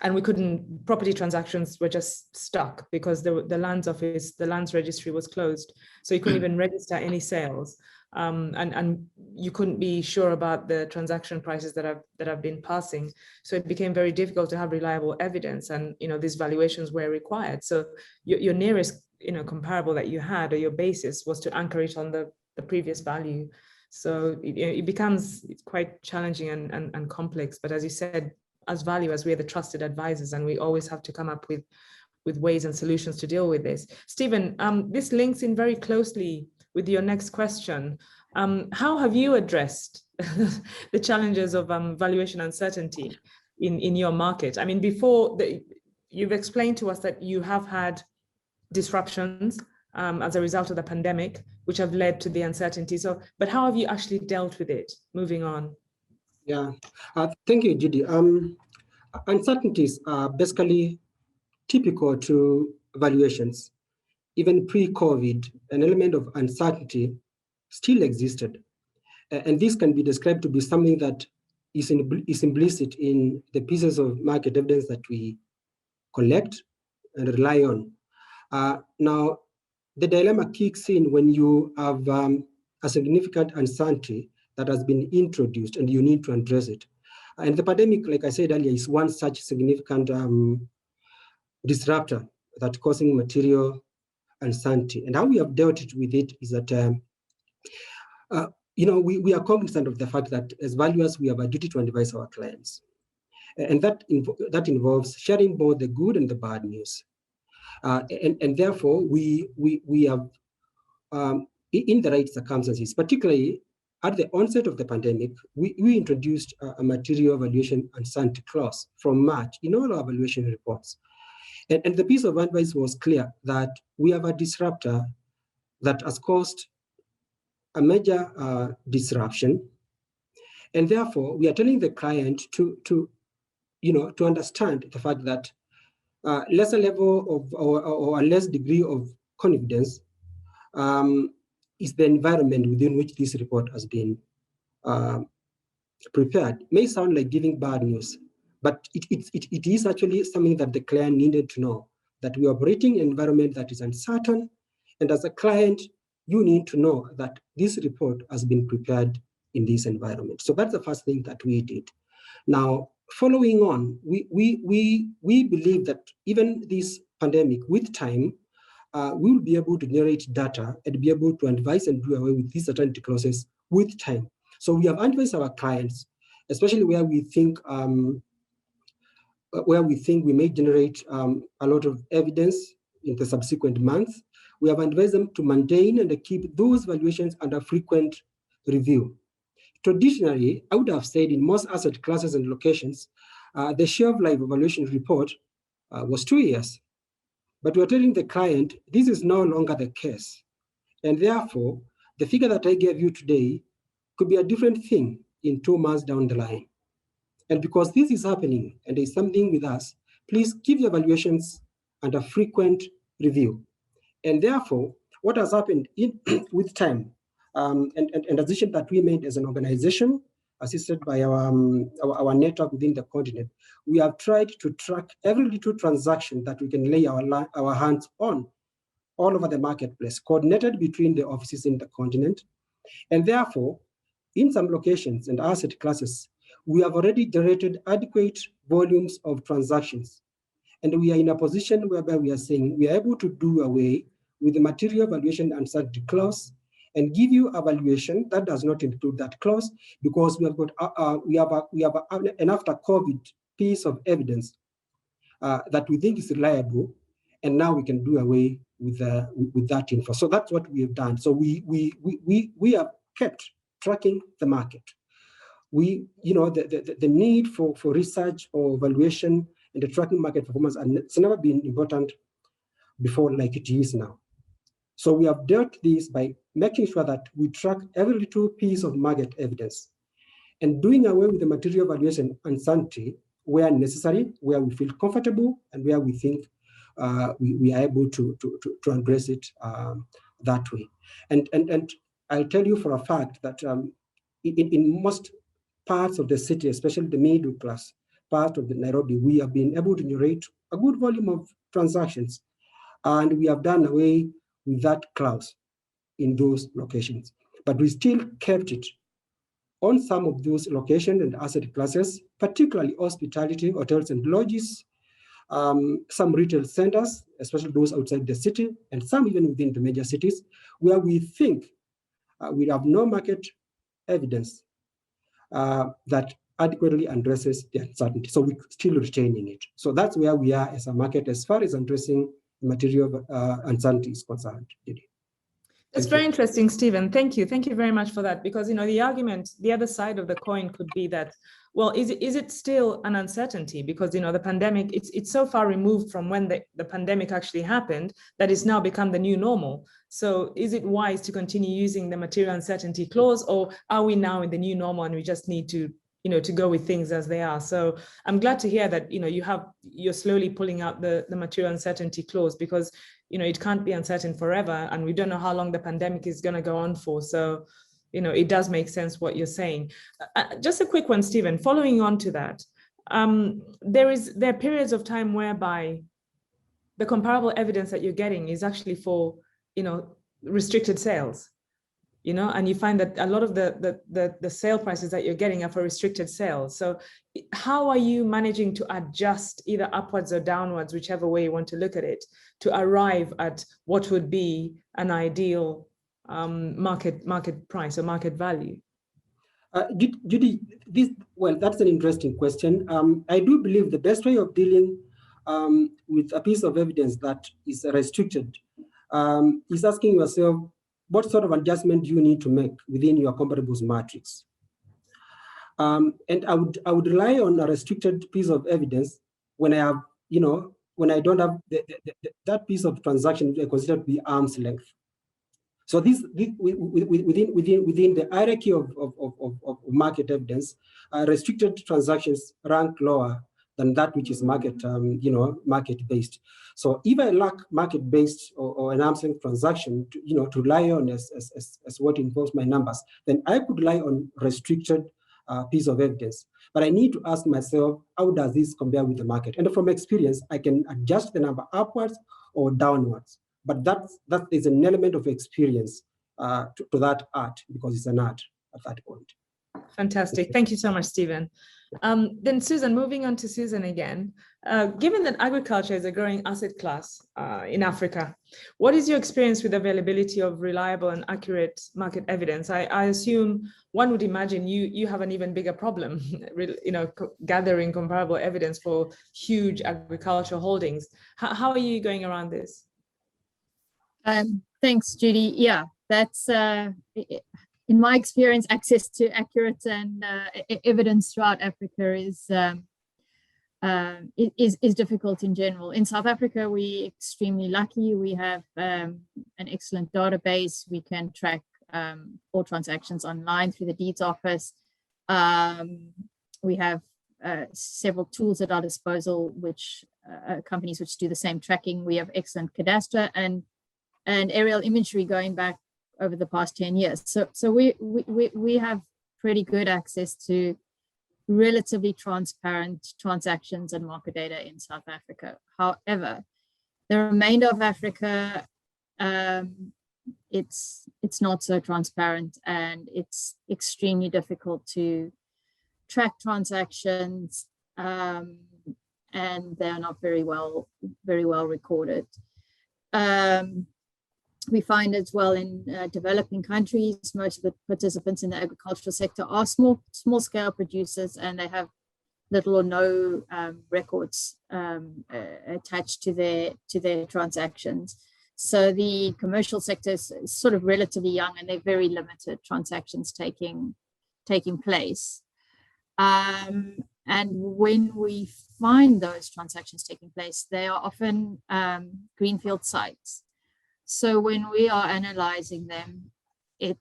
and we couldn't, property transactions were just stuck because the lands office, the lands registry was closed. So you couldn't even register any sales. And you couldn't be sure about the transaction prices that have been passing. So it became very difficult to have reliable evidence, and these valuations were required. So your nearest comparable that you had, or your basis, was to anchor it on the previous value. So it becomes quite challenging and complex. But as you said, as valuers, we are the trusted advisors, and we always have to come up with ways and solutions to deal with this. Stephen, this links in very closely with your next question. How have you addressed the challenges of valuation uncertainty in your market? I mean, you've explained to us that you have had disruptions as a result of the pandemic, which have led to the uncertainty. So, but how have you actually dealt with it? Moving on. Yeah, thank you, Judy. Uncertainties are basically typical to valuations. Even pre-COVID, an element of uncertainty still existed. And this can be described to be something that is implicit in the pieces of market evidence that we collect and rely on. Now, the dilemma kicks in when you have a significant uncertainty that has been introduced and you need to address it. And the pandemic, like I said earlier, is one such significant disruptor that causing material uncertainty. And how we have dealt with it is that, we are cognizant of the fact that as valuers, we have a duty to advise our clients. And that involves sharing both the good and the bad news. And therefore, we have, in the right circumstances, particularly at the onset of the pandemic, we introduced a material valuation uncertainty clause from March in all our valuation reports. And the piece of advice was clear that we have a disruptor that has caused a major disruption. And therefore, we are telling the client to understand the fact that lesser level of or a less degree of confidence is the environment within which this report has been prepared. It may sound like giving bad news, but it is actually something that the client needed to know, that we are operating in an environment that is uncertain. And as a client, you need to know that this report has been prepared in this environment. So that's the first thing that we did. Now, following on, we believe that even this pandemic, with time, we will be able to generate data and be able to advise and do away with these uncertainty clauses with time. So we have advised our clients, especially where we think we may generate a lot of evidence in the subsequent months. We have advised them to maintain and keep those valuations under frequent review. Traditionally, I would have said in most asset classes and locations, the shelf life evaluation report was 2 years. But we're telling the client, this is no longer the case. And therefore, the figure that I gave you today could be a different thing in 2 months down the line. And because this is happening and there's something with us, please give your valuations under frequent review. And therefore, what has happened with time and a decision that we made as an organization, assisted by our network within the continent, we have tried to track every little transaction that we can lay our hands on all over the marketplace, coordinated between the offices in the continent. And therefore, in some locations and asset classes, we have already generated adequate volumes of transactions. And we are in a position whereby we are saying we are able to do away with the material valuation uncertainty clause and give you a valuation that does not include that clause, because we have got we have an after COVID piece of evidence that we think is reliable, and now we can do away with that info. So that's what we have done. So we have kept tracking the market. The need for research or valuation and the tracking market performance, and it's never been important before like it is now. So we have dealt this by making sure that we track every little piece of market evidence and doing away with the material valuation uncertainty where necessary, where we feel comfortable, and where we think we are able to address it that way. And I'll tell you for a fact that in most parts of the city, especially the middle class part of the Nairobi, we have been able to generate a good volume of transactions, and we have done away with that clause in those locations. But we still kept it on some of those locations and asset classes, particularly hospitality, hotels and lodges, some retail centers, especially those outside the city, and some even within the major cities, where we think we have no market evidence that adequately addresses the uncertainty. So we're still retaining it. So that's where we are as a market as far as addressing material uncertainty is concerned. That's very interesting, Stephen. Thank you. Thank you very much for that. Because, the argument, the other side of the coin could be that, well, is it still an uncertainty? Because, the pandemic, it's so far removed from when the pandemic actually happened that it's now become the new normal. So is it wise to continue using the material uncertainty clause, or are we now in the new normal and we just need to, to go with things as they are? So I'm glad to hear that, you're slowly pulling out the material uncertainty clause, because, it can't be uncertain forever, and we don't know how long the pandemic is going to go on for. So, it does make sense what you're saying. Just a quick one, Stephen, following on to that, there are periods of time whereby the comparable evidence that you're getting is actually for, restricted sales. And you find that a lot of the sale prices that you're getting are for restricted sales. So how are you managing to adjust either upwards or downwards, whichever way you want to look at it, to arrive at what would be an ideal market price or market value? Judy, that's an interesting question. I do believe the best way of dealing with a piece of evidence that is restricted is asking yourself, what sort of adjustment do you need to make within your comparables matrix? And I would rely on a restricted piece of evidence when I have, when I don't have that piece of transaction which I consider to be arm's length. So within the hierarchy of market evidence, restricted transactions rank lower than that which is market-based. So if I lack market-based or an arm's length transaction, to rely on as what involves my numbers, then I could rely on restricted piece of evidence. But I need to ask myself, how does this compare with the market? And from experience, I can adjust the number upwards or downwards. But that is an element of experience to that art, because it's an art at that point. Fantastic. Thank you so much, Stephen. Then Susan, moving on to Susan again. Given that agriculture is a growing asset class in Africa, what is your experience with availability of reliable and accurate market evidence? I assume one would imagine you have an even bigger problem, gathering comparable evidence for huge agricultural holdings. How are you going around this? Thanks, Judy. Yeah, that's in my experience, access to accurate and evidence throughout Africa is is difficult in general. In South Africa, we're extremely lucky. We have an excellent database. We can track all transactions online through the deeds office. We have several tools at our disposal, which companies which do the same tracking. We have excellent cadastre and aerial imagery going back over the past 10 years. So we have pretty good access to relatively transparent transactions and market data in South Africa. However, the remainder of Africa, it's not so transparent, and it's extremely difficult to track transactions, and they're not very well recorded. We find as well in developing countries, most of the participants in the agricultural sector are small scale producers, and they have little or no records attached to their transactions. So the commercial sector is sort of relatively young, and they're very limited transactions taking place. And when we find those transactions taking place, they are often greenfield sites. So when we are analyzing them, it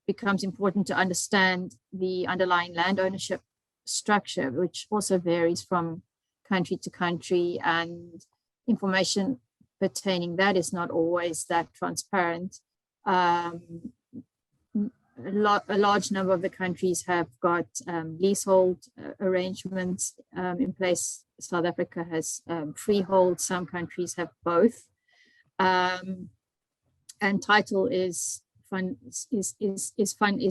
becomes important to understand the underlying land ownership structure, which also varies from country to country, and information pertaining that is not always that transparent. A large number of the countries have got leasehold arrangements in place. South Africa has freehold. Some countries have both. And title is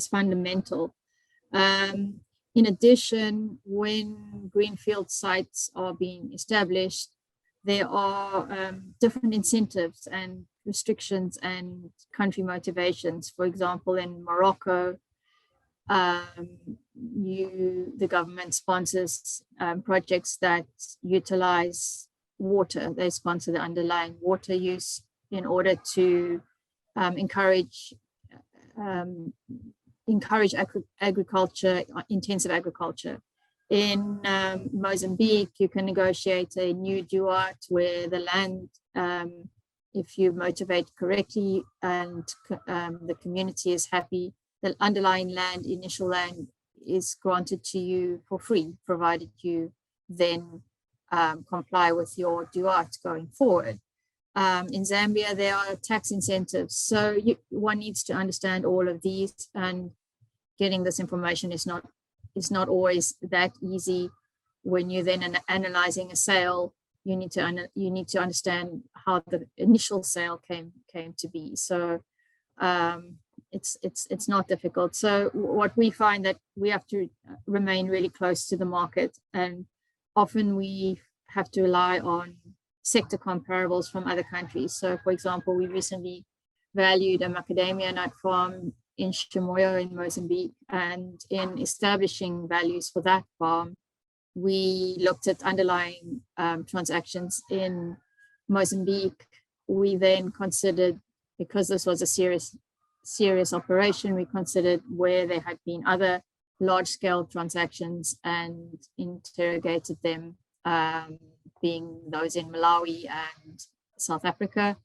fundamental. In addition, when greenfield sites are being established, there are different incentives and restrictions and country motivations. For example, in Morocco, the government sponsors projects that utilize water. They sponsor the underlying water use in order to encourage agriculture, intensive agriculture. In Mozambique, you can negotiate a new duat where the land, if you motivate correctly and the community is happy, the underlying land, initial land, is granted to you for free, provided you then comply with your duat going forward. In Zambia, there are tax incentives. So one needs to understand all of these, and getting this information is not always that easy. When you're then analyzing a sale, you need to understand how the initial sale came to be. So it's not difficult. So what we find that we have to remain really close to the market, and often we have to rely on sector comparables from other countries. So for example, we recently valued a macadamia nut farm in Chimoio in Mozambique, and in establishing values for that farm, we looked at underlying transactions in Mozambique. We then considered, because this was a serious operation, we considered where there had been other large-scale transactions and interrogated them, being those in Malawi and South Africa.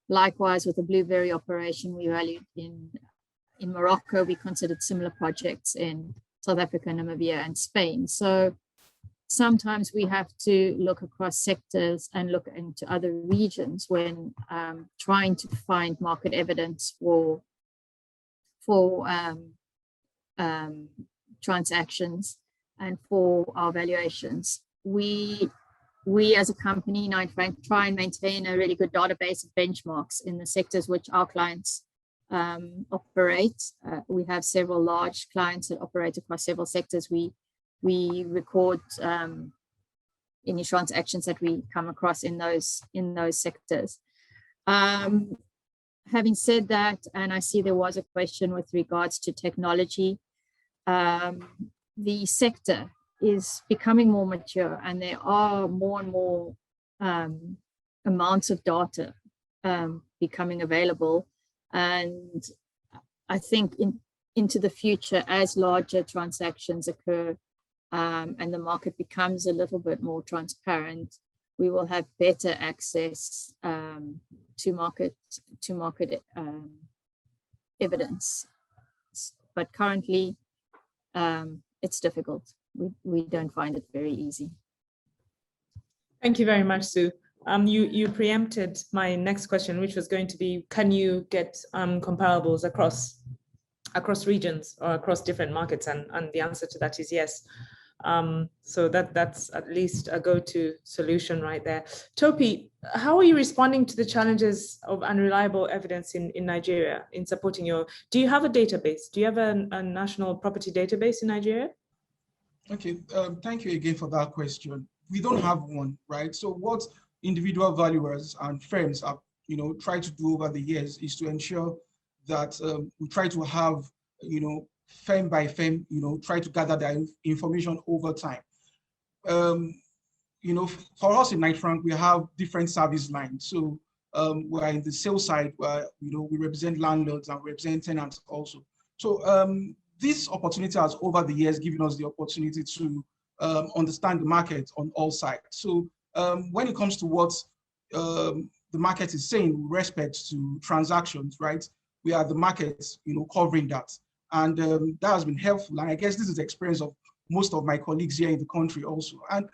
Likewise, with the blueberry operation we valued in Morocco, we considered similar projects in South Africa, Namibia, and Spain. So sometimes we have to look across sectors and look into other regions when trying to find market evidence for transactions and for our valuations. We as a company, Knight Frank, try and maintain a really good database of benchmarks in the sectors which our clients operate. We have several large clients that operate across several sectors. We record any transactions that we come across in those sectors. Having said that, and I see there was a question with regards to technology, the sector is becoming more mature, and there are more and more amounts of data becoming available. And I think into the future, as larger transactions occur, and the market becomes a little bit more transparent, we will have better access to market evidence. But currently, it's difficult. We don't find it very easy. Thank you very much, Sue. You preempted my next question, which was going to be, can you get comparables across regions or across different markets? And the answer to that is yes. So that's at least a go-to solution right there. Topi, how are you responding to the challenges of unreliable evidence in Nigeria in supporting do you have a database? Do you have a national property database in Nigeria? Okay, thank you again for that question. We don't have one, right? So what individual valuers and firms have, tried to do over the years is to ensure that we try to have, firm by firm, try to gather their information over time. For us in Knight Frank, we have different service lines. So we're in the sales side where, we represent landlords and represent tenants also. So this opportunity has over the years given us the opportunity to understand the market on all sides. So when it comes to what the market is saying with respect to transactions, right? We are the market, covering that. And that has been helpful. And I guess this is the experience of most of my colleagues here in the country also. And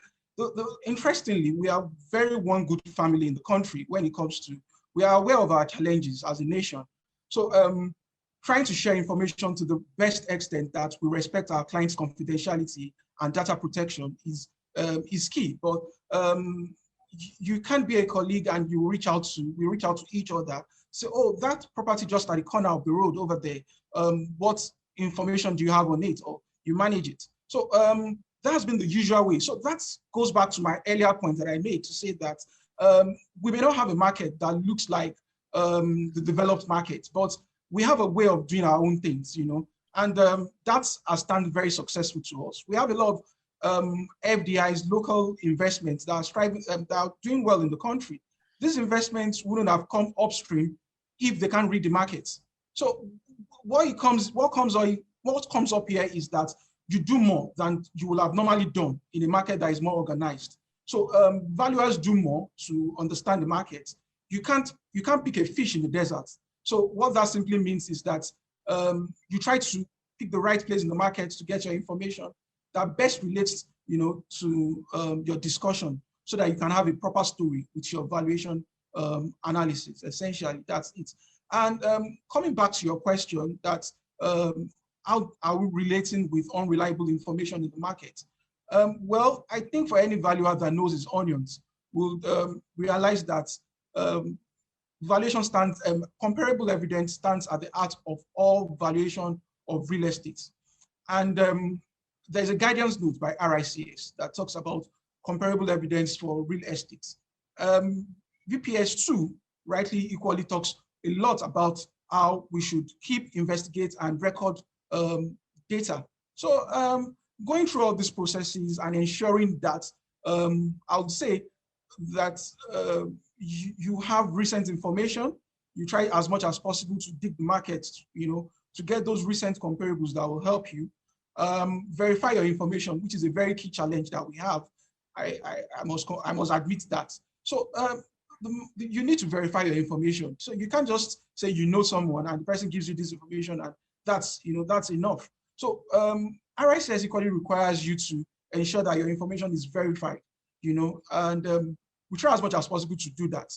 interestingly, we are very one good family in the country when it comes to, we are aware of our challenges as a nation. So trying to share information to the best extent that we respect our clients' confidentiality and data protection is key. But you can't be a colleague and we reach out to each other. So, oh, that property just at the corner of the road over there, what information do you have on it? Or you manage it. So that has been the usual way. So that goes back to my earlier point that I made to say that we may not have a market that looks like the developed market, but we have a way of doing our own things, and that has turned very successful to us. We have a lot of FDIs, local investments that are striving, that are doing well in the country. These investments wouldn't have come upstream if they can't read the markets. So what comes up here is that you do more than you will have normally done in a market that is more organized. So valuers do more to understand the market. You can't pick a fish in the desert. So what that simply means is that you try to pick the right place in the market to get your information that best relates, to your discussion, so that you can have a proper story with your valuation analysis. Essentially, that's it. And coming back to your question, that how are we relating with unreliable information in the market? Well, I think for any valuer that knows his onions will realize that valuation stands, comparable evidence stands at the heart of all valuation of real estate. And there's a guidance note by RICS that talks about comparable evidence for real estate. VPS 2 rightly equally talks a lot about how we should keep, investigate, and record data. So going through all these processes and ensuring that I would say that you have recent information, you try as much as possible to dig the market, to get those recent comparables that will help you. Verify your information, which is a very key challenge that we have. I must admit that. So you need to verify your information. So you can't just say you know someone and the person gives you this information and that's enough. So RICS equally requires you to ensure that your information is verified, and we try as much as possible to do that.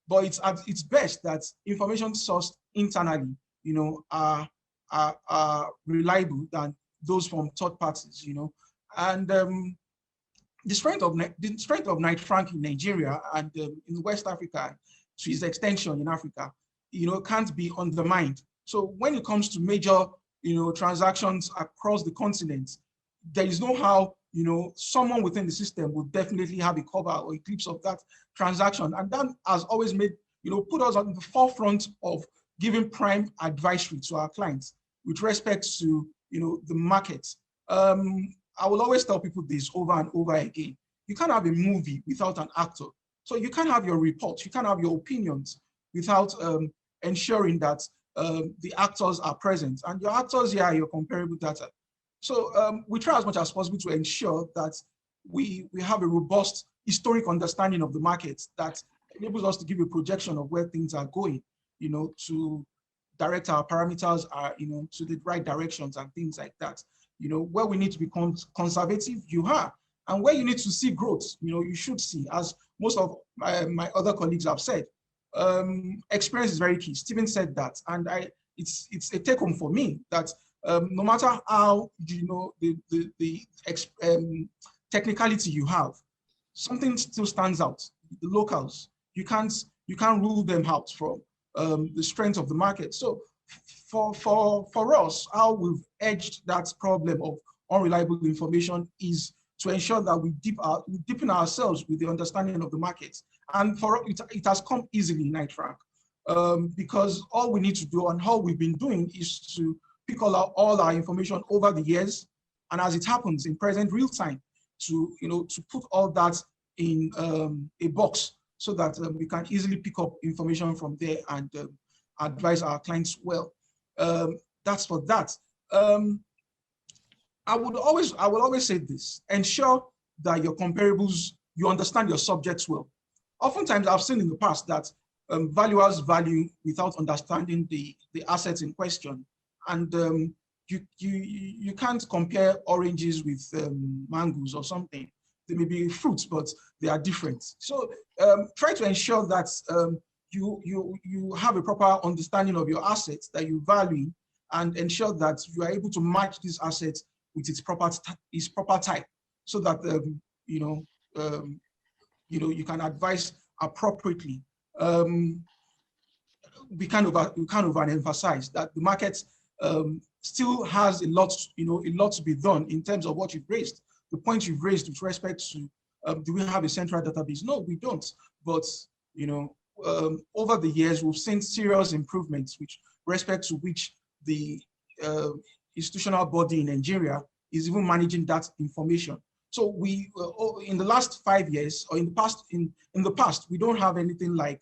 But it's at its best that information sourced internally, are reliable than those from third parties, and the strength of Knight Frank in Nigeria and in West Africa, to its extension in Africa, can't be undermined. So when it comes to major, transactions across the continent, there is no how, someone within the system would definitely have a cover or a glimpse of that transaction. And that has always made, put us on the forefront of giving prime advisory to our clients with respect to, the market. I will always tell people this over and over again. You can't have a movie without an actor. So you can't have your reports, you can't have your opinions without ensuring that the actors are present. And your actors here are your comparable data. So we try as much as possible to ensure that we have a robust historic understanding of the market that enables us to give a projection of where things are going, to direct our parameters to the right directions and things like that. Where we need to be conservative, you are, and where you need to see growth, you should see, as most of my other colleagues have said. Experience is very key. Stephen said that, and it's a take home for me that no matter how the technicality you have, something still stands out. The locals, you can't rule them out from the strength of the market. So for us, how we've edged that problem of unreliable information is to ensure that we deepen ourselves with the understanding of the markets. And for it has come easily, Knight Frank, because all we need to do and how we've been doing is to pick all our information over the years, and as it happens in present real time, to put all that in a box so that we can easily pick up information from there and advise our clients well. That's for that. I will always say this: ensure that your comparables, you understand your subjects well. Oftentimes, I've seen in the past that valuers value without understanding the assets in question, and you can't compare oranges with mangoes or something. They may be fruits, but they are different. So try to ensure that you have a proper understanding of your assets that you value, and ensure that you are able to match these assets with its proper type, so that you can advise appropriately. We kind of overemphasize that the market still has a lot to be done in terms of what you've raised. The point you've raised with respect to do we have a central database? No, we don't. But over the years, we've seen serious improvements with respect to which the institutional body in Nigeria is even managing that information. So we, in the last 5 years, or in the past, we don't have anything like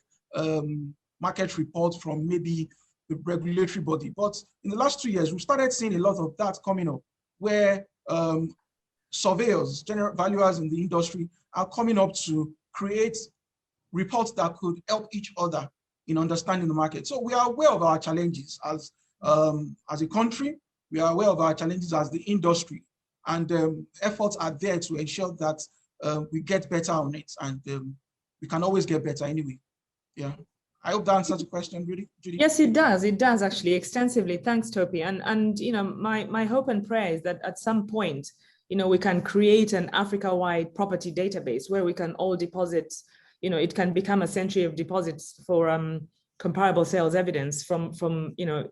market reports from maybe the regulatory body. But in the last 2 years, we started seeing a lot of that coming up, where surveyors, general valuers in the industry are coming up to create reports that could help each other in understanding the market. So we are aware of our challenges as a country. We are aware of our challenges as the industry, and efforts are there to ensure that we get better on it, and we can always get better anyway. Yeah, I hope that answers the question, Judy. Yes, it does. It does actually extensively. Thanks, Topi. And my hope and prayer is that at some point, we can create an Africa-wide property database where we can all deposit. It can become a century of deposits for comparable sales evidence from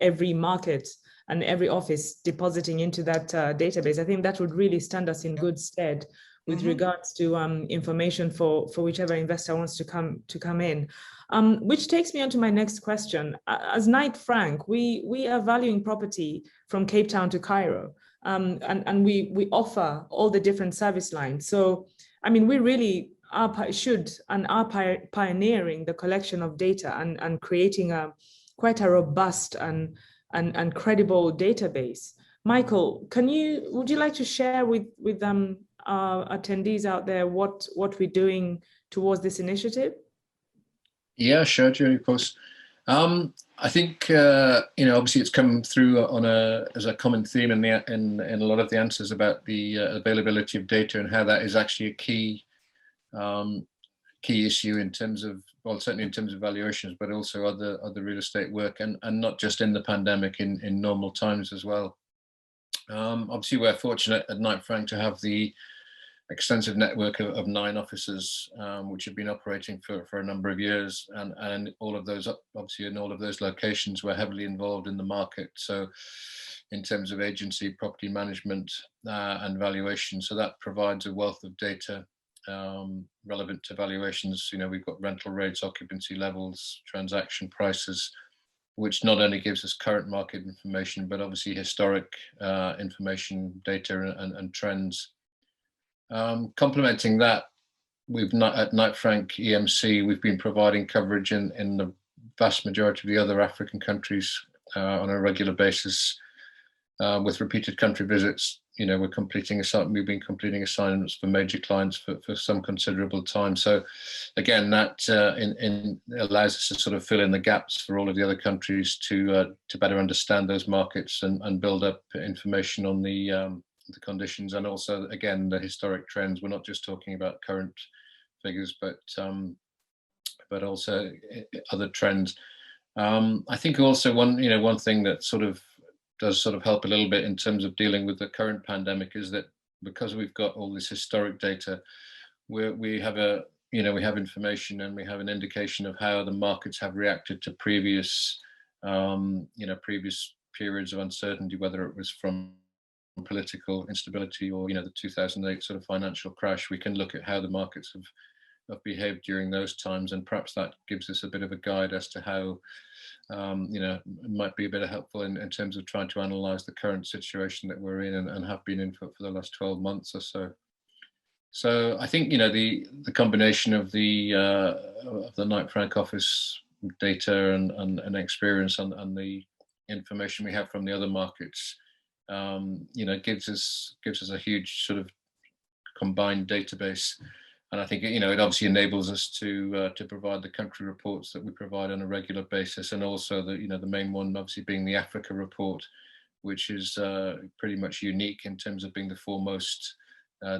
every market and every office depositing into that database. I think that would really stand us in good stead with regards to information for whichever investor wants to come in. Which takes me on to my next question. As Knight Frank, we are valuing property from Cape Town to Cairo, and we offer all the different service lines. So, I mean, we really are pioneering the collection of data and creating quite a robust and credible database. Michael, would you like to share with our attendees out there what we're doing towards this initiative? Yeah, sure, Julie, of course. I think obviously it's come through as a common theme in a lot of the answers about the availability of data and how that is actually a key issue in terms of, well, certainly in terms of valuations, but also other real estate work, and not just in the pandemic, in normal times as well. Obviously, we're fortunate at Knight Frank to have the extensive network of 9 offices, which have been operating for a number of years, and all of those, obviously in all of those locations, we're heavily involved in the market. So in terms of agency, property management, and valuation, so that provides a wealth of data relevant to valuations. We've got rental rates, occupancy levels, transaction prices, which not only gives us current market information, but obviously historic information, data and trends. Complementing that, at Knight Frank EMC, we've been providing coverage in the vast majority of the other African countries on a regular basis. with repeated country visits, we've been completing assignments for major clients for some considerable time. So again, that allows us to sort of fill in the gaps for all of the other countries to better understand those markets and build up information on the conditions, and also, again, the historic trends. We're not just talking about current figures, but also other trends. I think also one thing that does help a little bit in terms of dealing with the current pandemic is that because we've got all this historic data, we have information and we have an indication of how the markets have reacted to previous previous periods of uncertainty, whether it was from political instability or the 2008 sort of financial crash. We can look at how the markets have behaved during those times, and perhaps that gives us a bit of a guide as to how it might be a bit helpful in terms of trying to analyze the current situation that we're in and have been in for the last 12 months or so. So I think the combination of the Knight Frank office data and experience and the information we have from the other markets gives us a huge sort of combined database. And I think it obviously enables us to provide the country reports that we provide on a regular basis, and also the main one obviously being the Africa report, which is pretty much unique in terms of being the foremost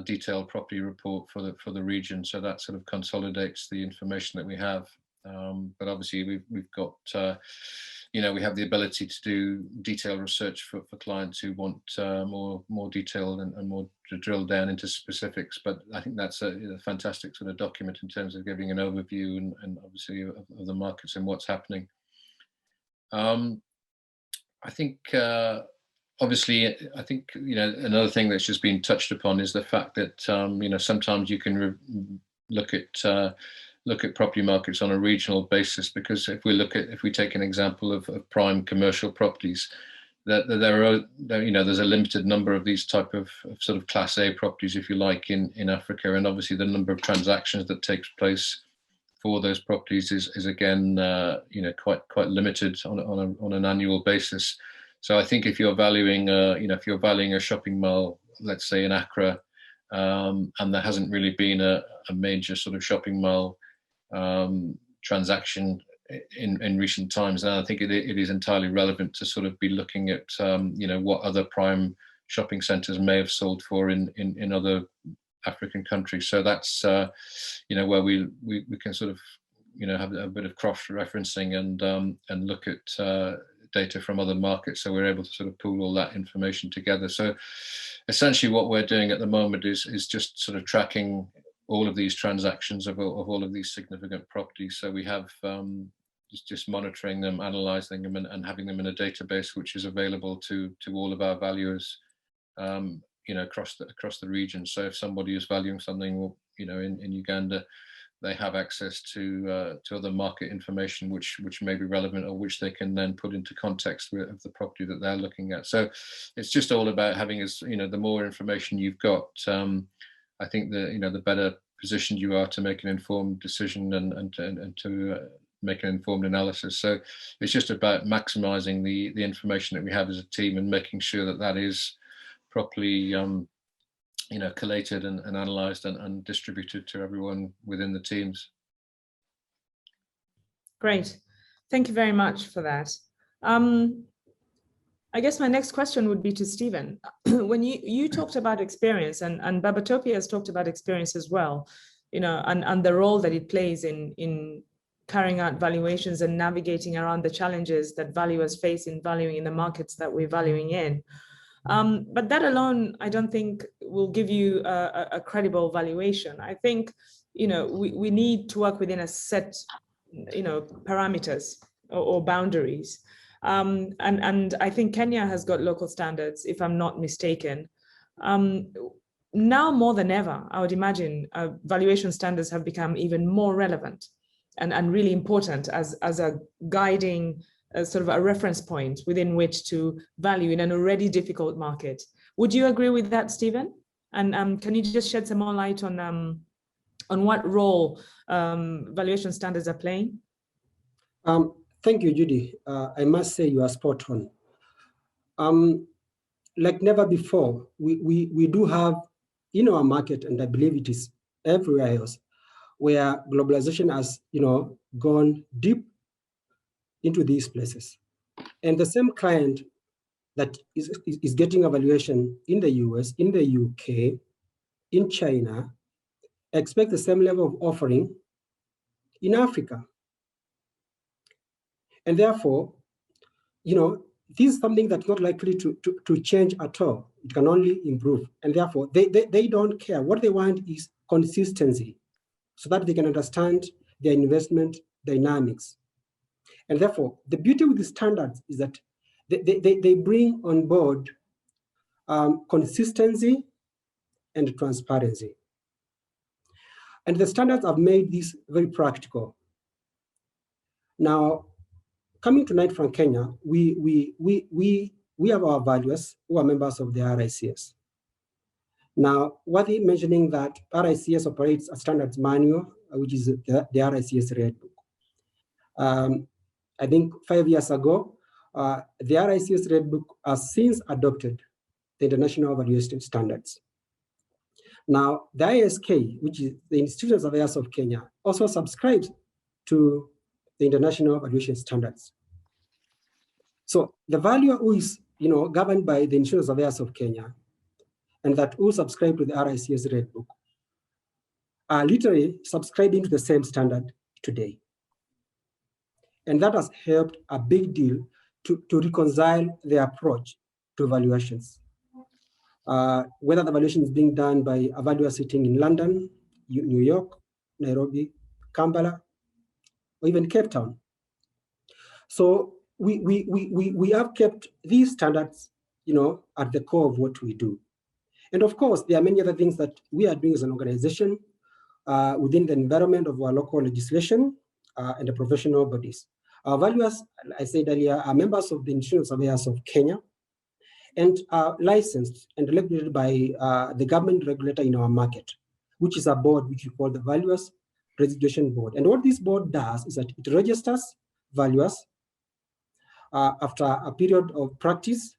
detailed property report for the region. So that sort of consolidates the information that we have. But obviously we've got we have the ability to do detailed research for clients who want more detailed and more to drill down into specifics. But I think that's a fantastic sort of document in terms of giving an overview and obviously of the markets and what's happening. I think obviously, I think another thing that's just been touched upon is the fact that sometimes you can look at property markets on a regional basis, because if we take an example of prime commercial properties, that there's a limited number of these type of sort of class A properties, if you like, in Africa, and obviously the number of transactions that takes place for those properties is again quite limited on an annual basis. So I think if you're valuing a shopping mall, let's say in Accra, and there hasn't really been a major sort of shopping mall transaction in recent times, and I think it is entirely relevant to sort of be looking at what other prime shopping centres may have sold for in other African countries. So that's where we can sort of have a bit of cross-referencing and look at data from other markets, so we're able to sort of pool all that information together. So essentially what we're doing at the moment is just sort of tracking all of these transactions of all of these significant properties. So we have just monitoring them, analysing them, and having them in a database which is available to all of our valuers, across the region. So if somebody is valuing something, in Uganda, they have access to other market information which may be relevant, or which they can then put into context of the property that they're looking at. So it's just all about having, the more information you've got, I think the better positioned you are to make an informed decision and to make an informed analysis. So it's just about maximizing the information that we have as a team and making sure that is properly collated and analysed and distributed to everyone within the teams. Great, thank you very much for that. I guess my next question would be to Stephen. When you talked about experience, and Babatopia has talked about experience as well, and the role that it plays in carrying out valuations and navigating around the challenges that valuers face in valuing in the markets that we're valuing in. But that alone, I don't think will give you a credible valuation. I think, we need to work within a set, parameters or boundaries. And I think Kenya has got local standards, if I'm not mistaken. Now more than ever, I would imagine valuation standards have become even more relevant and really important as a guiding sort of a reference point within which to value in an already difficult market. Would you agree with that, Stephen? And can you just shed some more light on what role valuation standards are playing? Thank you, Judy. I must say you are spot on. like never before, we do have in our market, and I believe it is everywhere else, where globalization has, gone deep into these places. And the same client that is getting a valuation in the US, in the UK, in China, expect the same level of offering in Africa. And therefore, this is something that's not likely to change at all. It can only improve. And therefore, they don't care. What they want is consistency so that they can understand their investment dynamics. And therefore, the beauty with the standards is that they bring on board consistency and transparency. And the standards have made this very practical. Now, coming to Knight Frank Kenya, we have our valuers who are members of the RICS. Now, worthy mentioning that RICS operates a standards manual, which is the RICS Red Book. I think 5 years ago, the RICS Red Book has since adopted the International Valuation Standards. Now, the ISK, which is the Institute of Surveyors of Kenya, also subscribes to the International Valuation Standards. So the valuer who is, governed by the Institute of Surveyors of Kenya, and that who subscribe to the RICS Red Book, are literally subscribing to the same standard today. And that has helped a big deal to reconcile the approach to valuations. Whether the valuation is being done by a valuer sitting in London, New York, Nairobi, Kampala, or even Cape Town. So we have kept these standards, at the core of what we do. And of course, there are many other things that we are doing as an organization within the environment of our local legislation and the professional bodies. Our valuers, I said earlier, are members of the Institute of Surveyors of Kenya and are licensed and regulated by the government regulator in our market, which is a board which we call the Valuers Registration Board. And what this board does is that it registers valuers after a period of practice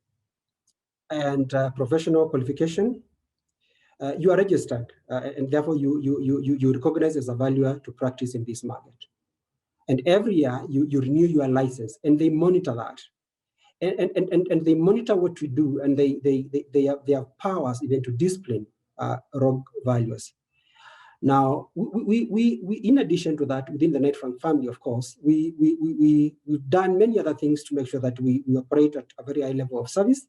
and professional qualification. You are registered, and therefore you recognize as a valuer to practice in this market. And every year you renew your license, and they monitor that. And they monitor what we do, and they have powers even to discipline rogue valuers. Now, we in addition to that, within the Knight Frank family, of course, we've done many other things to make sure that we operate at a very high level of service.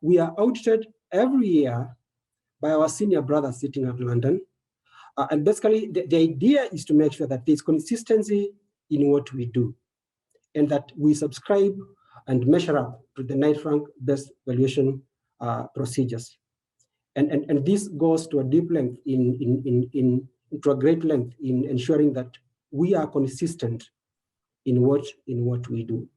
We are audited every year by our senior brothers sitting at London. And basically, the idea is to make sure that there's consistency in what we do, and that we subscribe and measure up to the Knight Frank best valuation procedures. And this goes to a deep length to a great length in ensuring that we are consistent in what we do.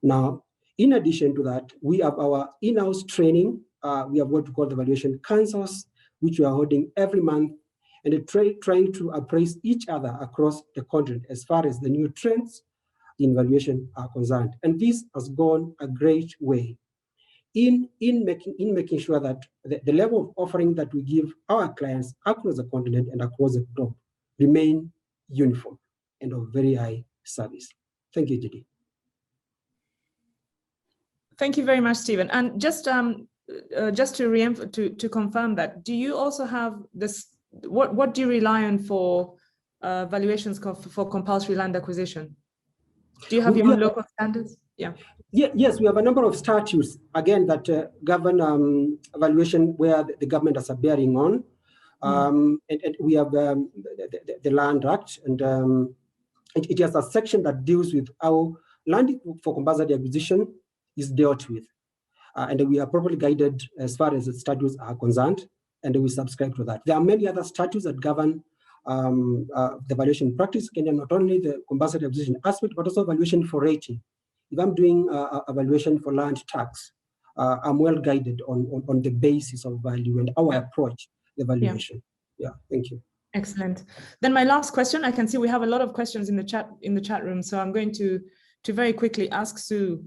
Now, in addition to that, we have our in-house training. We have what we call the valuation councils, which we are holding every month, and trying to appraise each other across the continent as far as the new trends in valuation are concerned. And this has gone a great way in making sure that the level of offering that we give our clients across the continent and across the globe remain uniform and of very high service. Thank you, Judy. Thank you very much, Stephen. And just to confirm that, do you also have this? What do you rely on for valuations for compulsory land acquisition? Do you have your own local standards? Yeah. Yes, we have a number of statutes, again, that govern valuation where the government has a bearing on. And we have the Land Act, and it has a section that deals with how land for compulsory acquisition is dealt with. And we are properly guided as far as the statutes are concerned, and we subscribe to that. There are many other statutes that govern the valuation practice, and not only the compulsory acquisition aspect, but also valuation for rating. If I'm doing a valuation for land tax, I'm well guided on the basis of value and how I approach the valuation. Yeah, thank you. Excellent. Then my last question, I can see we have a lot of questions in the chat room, so I'm going to to very quickly ask Sue,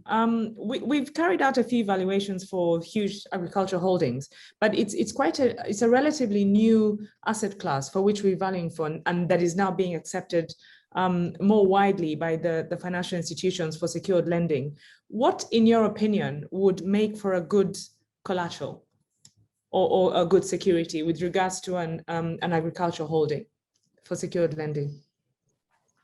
we've carried out a few valuations for huge agricultural holdings, but it's a relatively new asset class for which we're valuing for, and that is now being accepted more widely by the financial institutions for secured lending. What, in your opinion, would make for a good collateral or a good security with regards to an agricultural holding for secured lending?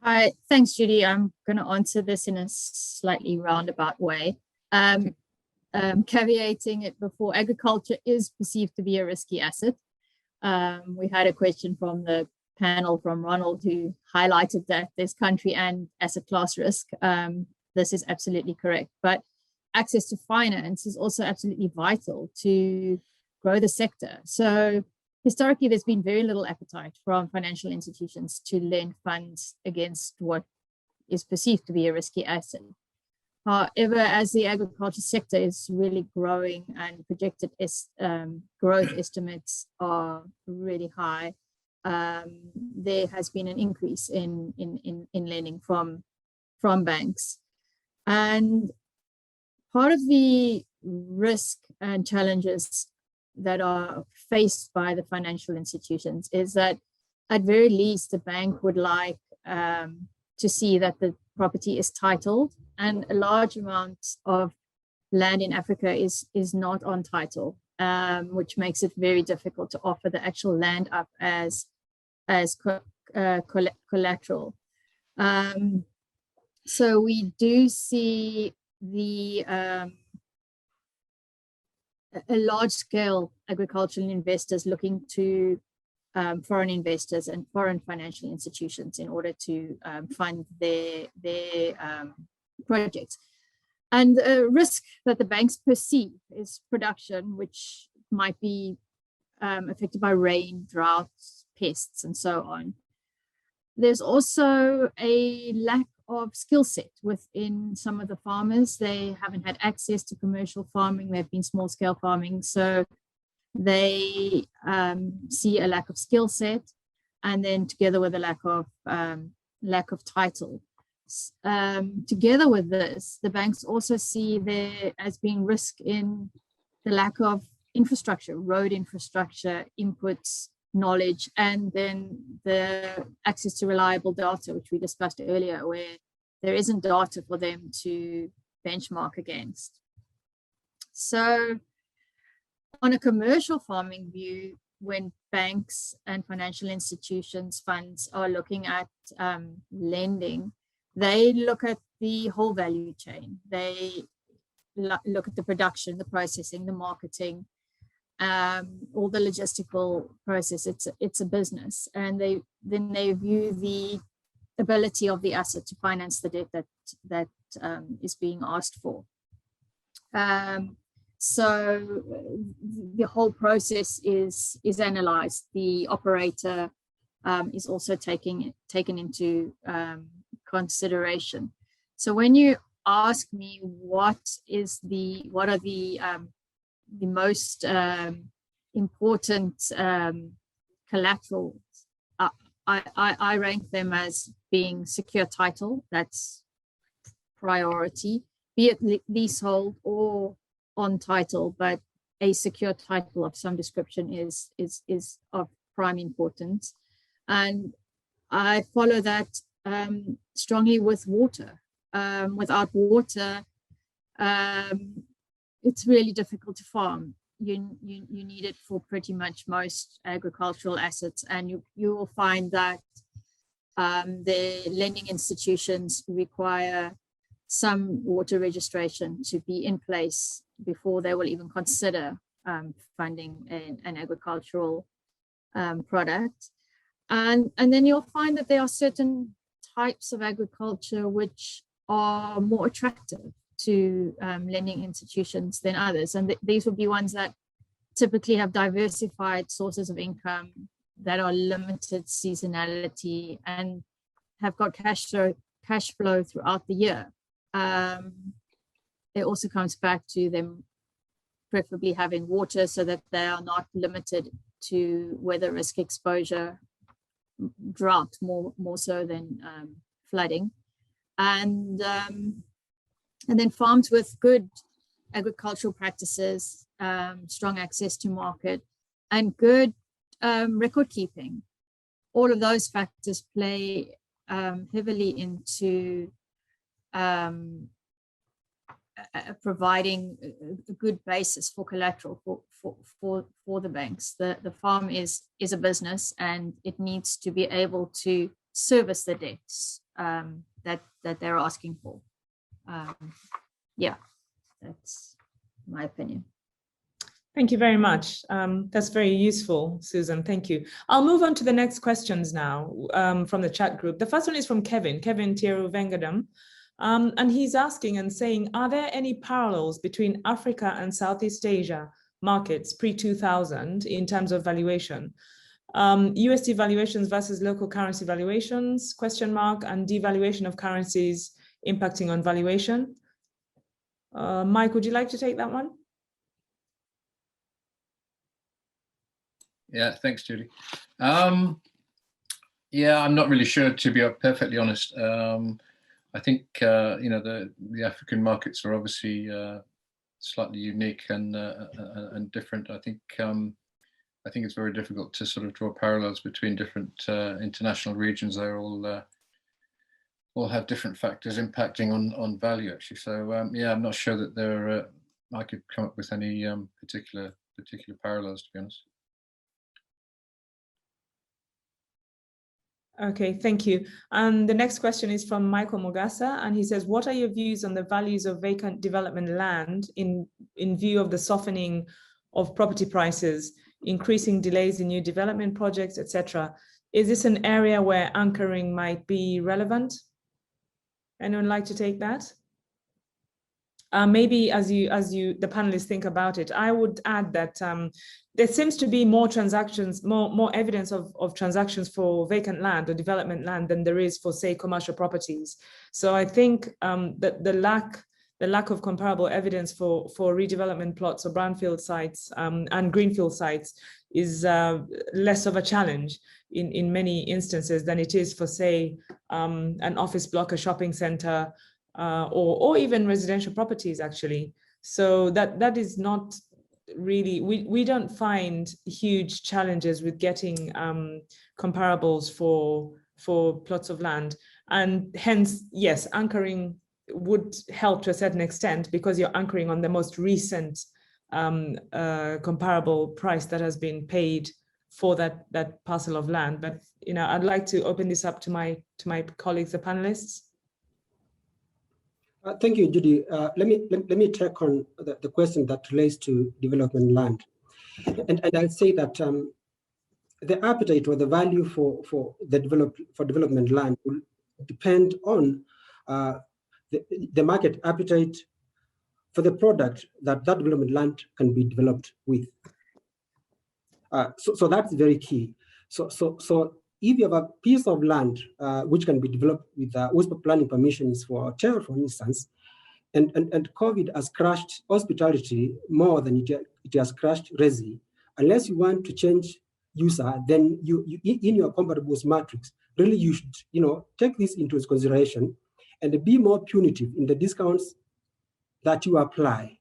Hi, thanks, Judy. I'm going to answer this in a slightly roundabout way. Caveating it before, agriculture is perceived to be a risky asset. We had a question from the panel from Ronald who highlighted that there's country and asset class risk. This is absolutely correct, but access to finance is also absolutely vital to grow the sector. So historically, there's been very little appetite from financial institutions to lend funds against what is perceived to be a risky asset. However, as the agriculture sector is really growing and projected growth estimates are really high, there has been an increase in lending from banks. And part of the risk and challenges that are faced by the financial institutions is that at very least the bank would like to see that the property is titled, and a large amount of land in Africa is not on title, which makes it very difficult to offer the actual land up as collateral. So we do see a large-scale agricultural investors looking to foreign investors and foreign financial institutions in order to fund their projects. And the risk that the banks perceive is production, which might be affected by rain, droughts, pests, and so on. There's also a lack of skill set within some of the farmers. They haven't had access to commercial farming. They've been small scale farming. So they see a lack of skill set, and then together with a lack of title. Together with this, the banks also see there as being risk in the lack of infrastructure, road infrastructure, inputs, knowledge, and then the access to reliable data, which we discussed earlier, where there isn't data for them to benchmark against. So on a commercial farming view, when banks and financial institutions funds are looking at lending, they look at the whole value chain. They look at the production, the processing, the marketing, all the logistical process. It's a business, and then they view the ability of the asset to finance the debt that is being asked for. So the whole process is analyzed. The operator is also taken into consideration. So when you ask me what are the most important collateral, I rank them as being secure title. That's priority, be it leasehold or on title, but a secure title of some description is of prime importance. And I follow that strongly with water. Without water, it's really difficult to farm. You need it for pretty much most agricultural assets, and you will find that the lending institutions require some water registration to be in place before they will even consider funding an agricultural product. And then you'll find that there are certain types of agriculture which are more attractive to lending institutions than others. And these would be ones that typically have diversified sources of income, that are limited seasonality, and have got cash flow throughout the year. It also comes back to them preferably having water so that they are not limited to weather risk exposure, drought more so than flooding. and then farms with good agricultural practices, strong access to market, and good record keeping. All of those factors play heavily into providing a good basis for collateral for the banks. The farm is a business, and it needs to be able to service the debts that they're asking for. Yeah, that's my opinion. Thank you very much. That's very useful, Susan. Thank you. I'll move on to the next questions now from the chat group. The first one is from Kevin Thieru Vengadam. And he's asking and saying, are there any parallels between Africa and Southeast Asia markets pre-2000 in terms of valuation? USD valuations versus local currency valuations, and devaluation of currencies impacting on valuation. Mike, would you like to take that one? Yeah, thanks, Judy. Yeah, I'm not really sure, to be perfectly honest. I think you know, the African markets are obviously slightly unique and different. I think it's very difficult to sort of draw parallels between different international regions. They're all have different factors impacting on value, actually. So yeah, I'm not sure that I could come up with any particular parallels, to be honest. Okay, thank you. And the next question is from Michael Mogasa, and he says, what are your views on the values of vacant development land in view of the softening of property prices, increasing delays in new development projects, etc.? Is this an area where anchoring might be relevant? Anyone like to take that? Maybe as the panelists think about it, I would add that there seems to be more transactions, more evidence of transactions for vacant land or development land than there is for, say, commercial properties. So I think that the lack of comparable evidence for redevelopment plots or brownfield sites and greenfield sites is less of a challenge in many instances than it is for, say, an office block, a shopping center, or even residential properties, actually. So that is not really, we don't find huge challenges with getting comparables for plots of land. And hence, yes, anchoring would help to a certain extent because you're anchoring on the most recent comparable price that has been paid for that parcel of land. But you know, I'd like to open this up to my colleagues, the panelists. Thank you, Judy. Let me take on the question that relates to development land, and I'll say that the appetite or the value for development land will depend on the market appetite for the product that development land can be developed with. So that's very key. So if you have a piece of land which can be developed with planning permissions for a hotel, for instance, and COVID has crushed hospitality more than it has crushed resi, unless you want to change user, then you in your comparables matrix, really you should take this into consideration and be more punitive in the discounts that you apply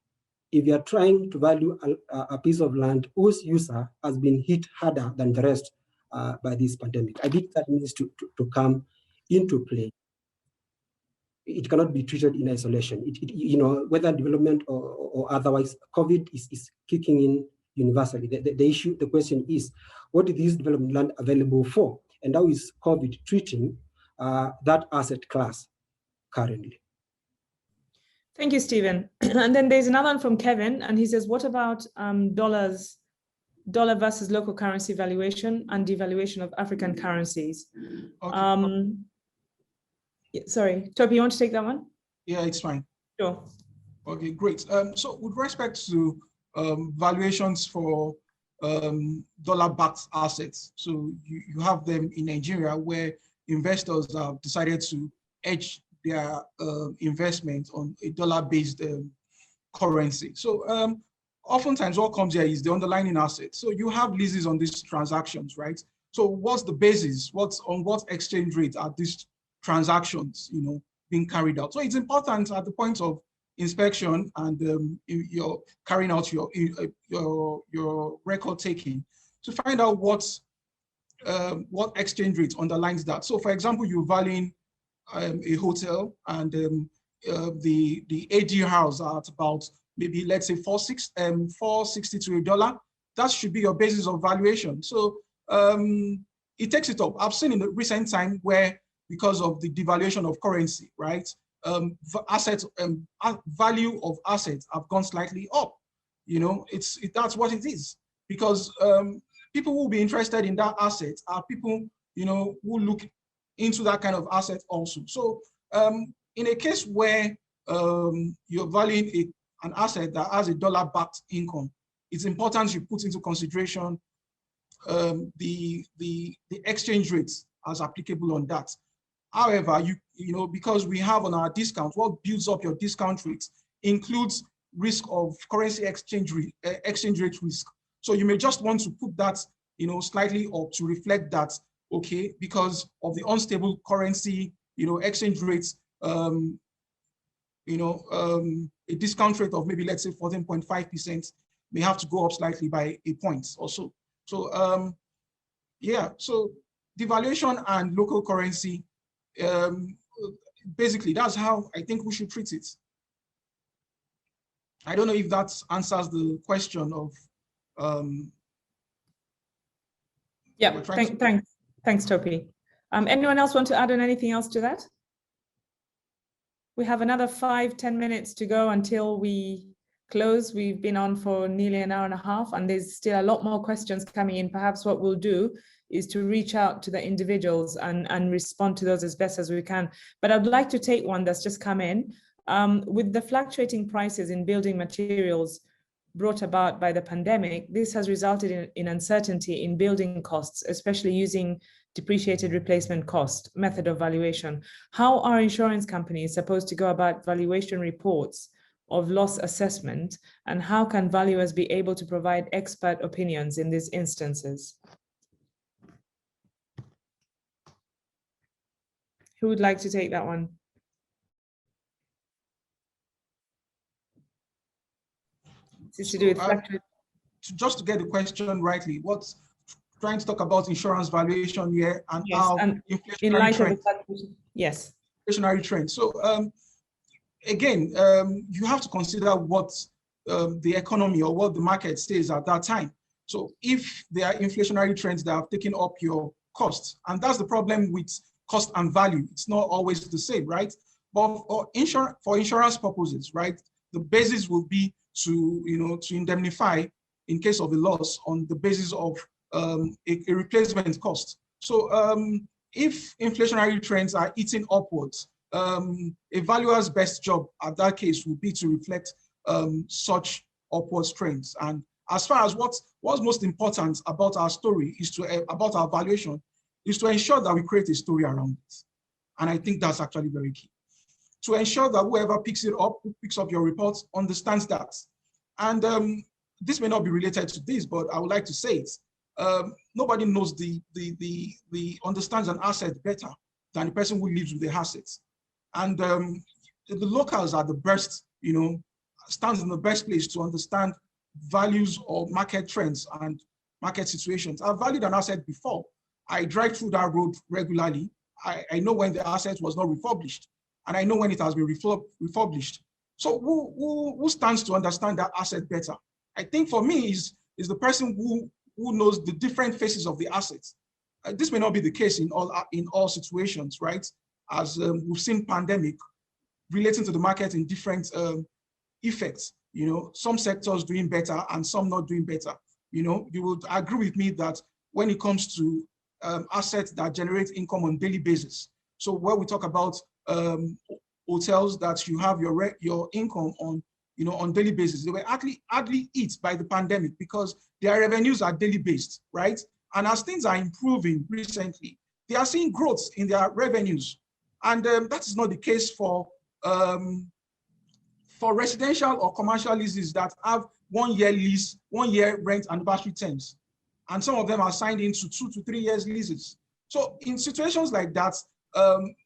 if you are trying to value a piece of land whose user has been hit harder than the rest by this pandemic. I think that needs to come into play. It cannot be treated in isolation. Whether development or otherwise, COVID is kicking in universally. The question is, what is this development land available for? And how is COVID treating that asset class currently? Thank you, Stephen. And then there's another one from Kevin, and he says, what about dollar versus local currency valuation and devaluation of African currencies? Okay. Sorry, Toby, you want to take that one? Yeah, it's fine. Sure. Okay, great. So with respect to valuations for dollar-backed assets, so you have them in Nigeria where investors have decided to hedge their investment on a dollar-based currency. So oftentimes what comes here is the underlying asset. So you have leases on these transactions, right? So what's the basis? On what exchange rate are these transactions, being carried out. So it's important at the point of inspection and you're carrying out your record taking to find out what exchange rate underlines that. So, for example, you're valuing a hotel and the AD house at about maybe, let's say, $4.60 to $1. That should be your basis of valuation. So it takes it up. I've seen in the recent time where, because of the devaluation of currency, right, value of assets have gone slightly up. You know, that's what it is, because people who will be interested in that asset are people, you know, who look into that kind of asset also. So in a case where you're valuing an asset that has a dollar-backed income, it's important you put into consideration the exchange rates as applicable on that. However, you know, because we have on our discount, what builds up your discount rates includes risk of currency exchange rate risk. So you may just want to put that, you know, slightly up to reflect that, okay, because of the unstable currency, you know, exchange rates, you know, a discount rate of maybe, let's say, 14.5% may have to go up slightly by a point or so. So yeah, so devaluation and local currency, basically that's how I think we should treat it. I don't know if that answers the question of yeah, thanks Topi. Anyone else want to add on anything else to that? We have another 5-10 minutes to go until we close. We've been on for nearly an hour and a half, and there's still a lot more questions coming in. Perhaps what we'll do is to reach out to the individuals and respond to those as best as we can. But I'd like to take one that's just come in. With the fluctuating prices in building materials brought about by the pandemic, this has resulted in uncertainty in building costs, especially using depreciated replacement cost method of valuation. How are insurance companies supposed to go about valuation reports of loss assessment, and how can valuers be able to provide expert opinions in these instances? Who would like to take that one? This is to do with just to get the question rightly, what's trying to talk about insurance valuation here and yes, how and inflationary in light trends. of yes, Inflationary trends. So again, you have to consider what the economy or what the market says at that time. So if there are inflationary trends that have taken up your costs, and that's the problem with cost and value, it's not always the same, right? But for insurance purposes, right, the basis will be to, you know, to indemnify in case of a loss on the basis of a replacement cost. So if inflationary trends are eating upwards, a valuer's best job at that case would be to reflect such upward trends. And as far as what's most important about our story is about our valuation is to ensure that we create a story around it. And I think that's actually very key. To ensure that whoever picks up your reports understands that. And this may not be related to this, but I would like to say it. Nobody knows understands an asset better than the person who lives with the assets. And the locals are the best, you know, stands in the best place to understand values or market trends and market situations. I've valued an asset before. I drive through that road regularly. I know when the asset was not refurbished, and I know when it has been refurbished. So who stands to understand that asset better? I think for me is the person who knows the different faces of the assets. This may not be the case in all situations, right? As we've seen pandemic relating to the market in different effects. You know, some sectors doing better and some not doing better. You know, you would agree with me that when it comes to assets that generate income on daily basis. So where we talk about hotels that you have your income on, you know, on daily basis, they were hardly hit by the pandemic because their revenues are daily based, right? And as things are improving recently, they are seeing growth in their revenues. And that is not the case for residential or commercial leases that have 1 year lease, 1 year rent anniversary terms. And some of them are signed into 2 to 3 years leases. So in situations like that,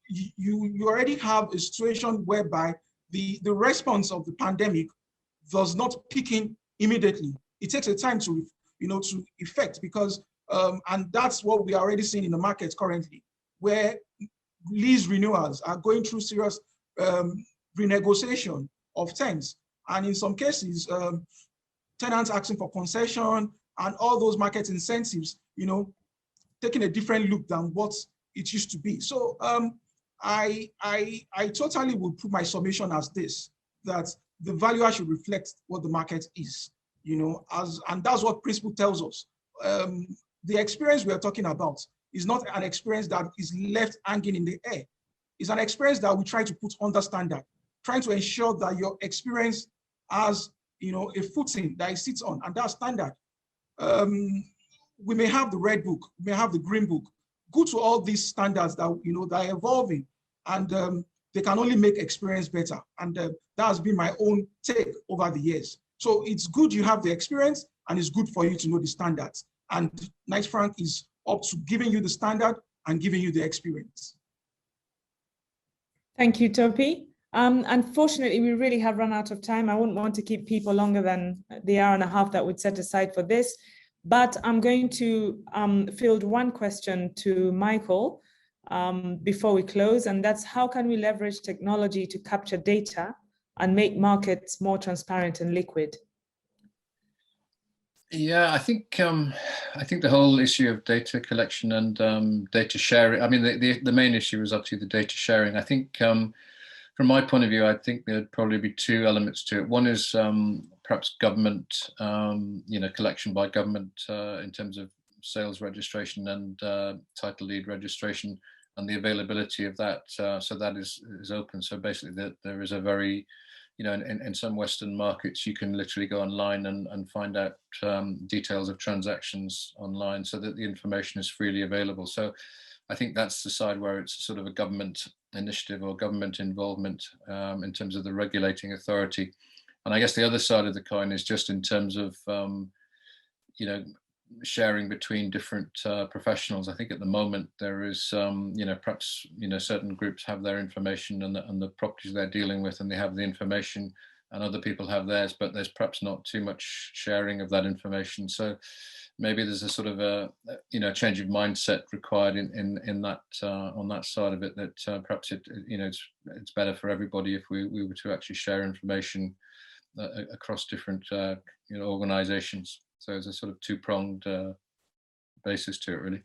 you already have a situation whereby the response of the pandemic does not kick in immediately. It takes a time to, to effect, because, and that's what we are already seeing in the market currently, where lease renewals are going through serious renegotiation of terms. And in some cases, tenants asking for concession and all those market incentives, taking a different look than what it used to be. So I totally would put my summation as this, that the valuer should reflect what the market is, and that's what principle tells us. The experience we are talking about is not an experience that is left hanging in the air. It's an experience that we try to put under standard, trying to ensure that your experience has, a footing that it sits on, and that's standard. We may have the red book, we may have the green book. Go to all these standards that, that are evolving, and they can only make experience better. And that has been my own take over the years. So it's good you have the experience, and it's good for you to know the standards. And Knight Frank is up to giving you the standard and giving you the experience. Thank you, Topi. Unfortunately, we really have run out of time. I wouldn't want to keep people longer than the hour and a half that we'd set aside for this, but I'm going to field one question to Michael before we close, and that's how can we leverage technology to capture data and make markets more transparent and liquid? Yeah, I think the whole issue of data collection and data sharing, I mean, the main issue is obviously the data sharing. I think from my point of view, I think there'd probably be two elements to it. One is perhaps government, collection by government in terms of sales registration and title deed registration, and the availability of that. So that is open. So basically there is a very, in some Western markets, you can literally go online and find out details of transactions online, so that the information is freely available. So I think that's the side where it's sort of a government initiative or government involvement in terms of the regulating authority. And I guess the other side of the coin is just in terms of, sharing between different professionals. I think at the moment there is, perhaps, certain groups have their information and the properties they're dealing with, and they have the information, and other people have theirs, but there's perhaps not too much sharing of that information. So maybe there's a sort of a, change of mindset required in that, on that side of it, that perhaps it's better for everybody if we were to actually share information across different, organizations. So it's a sort of two-pronged basis to it, really.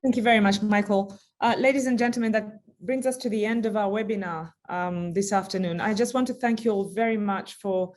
Thank you very much, Michael. Ladies and gentlemen, that brings us to the end of our webinar this afternoon. I just want to thank you all very much for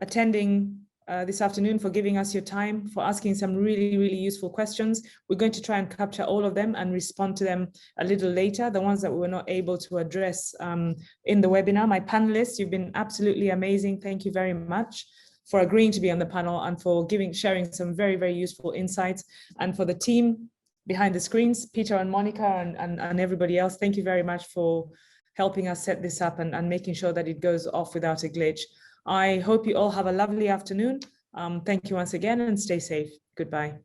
attending this afternoon, for giving us your time, for asking some really, really useful questions. We're going to try and capture all of them and respond to them a little later, the ones that we were not able to address in the webinar. My panelists, you've been absolutely amazing. Thank you very much for agreeing to be on the panel and for sharing some very, very useful insights. And for the team behind the screens, Peter and Monica and everybody else, thank you very much for helping us set this up and making sure that it goes off without a glitch. I hope you all have a lovely afternoon. Thank you once again, and stay safe. Goodbye.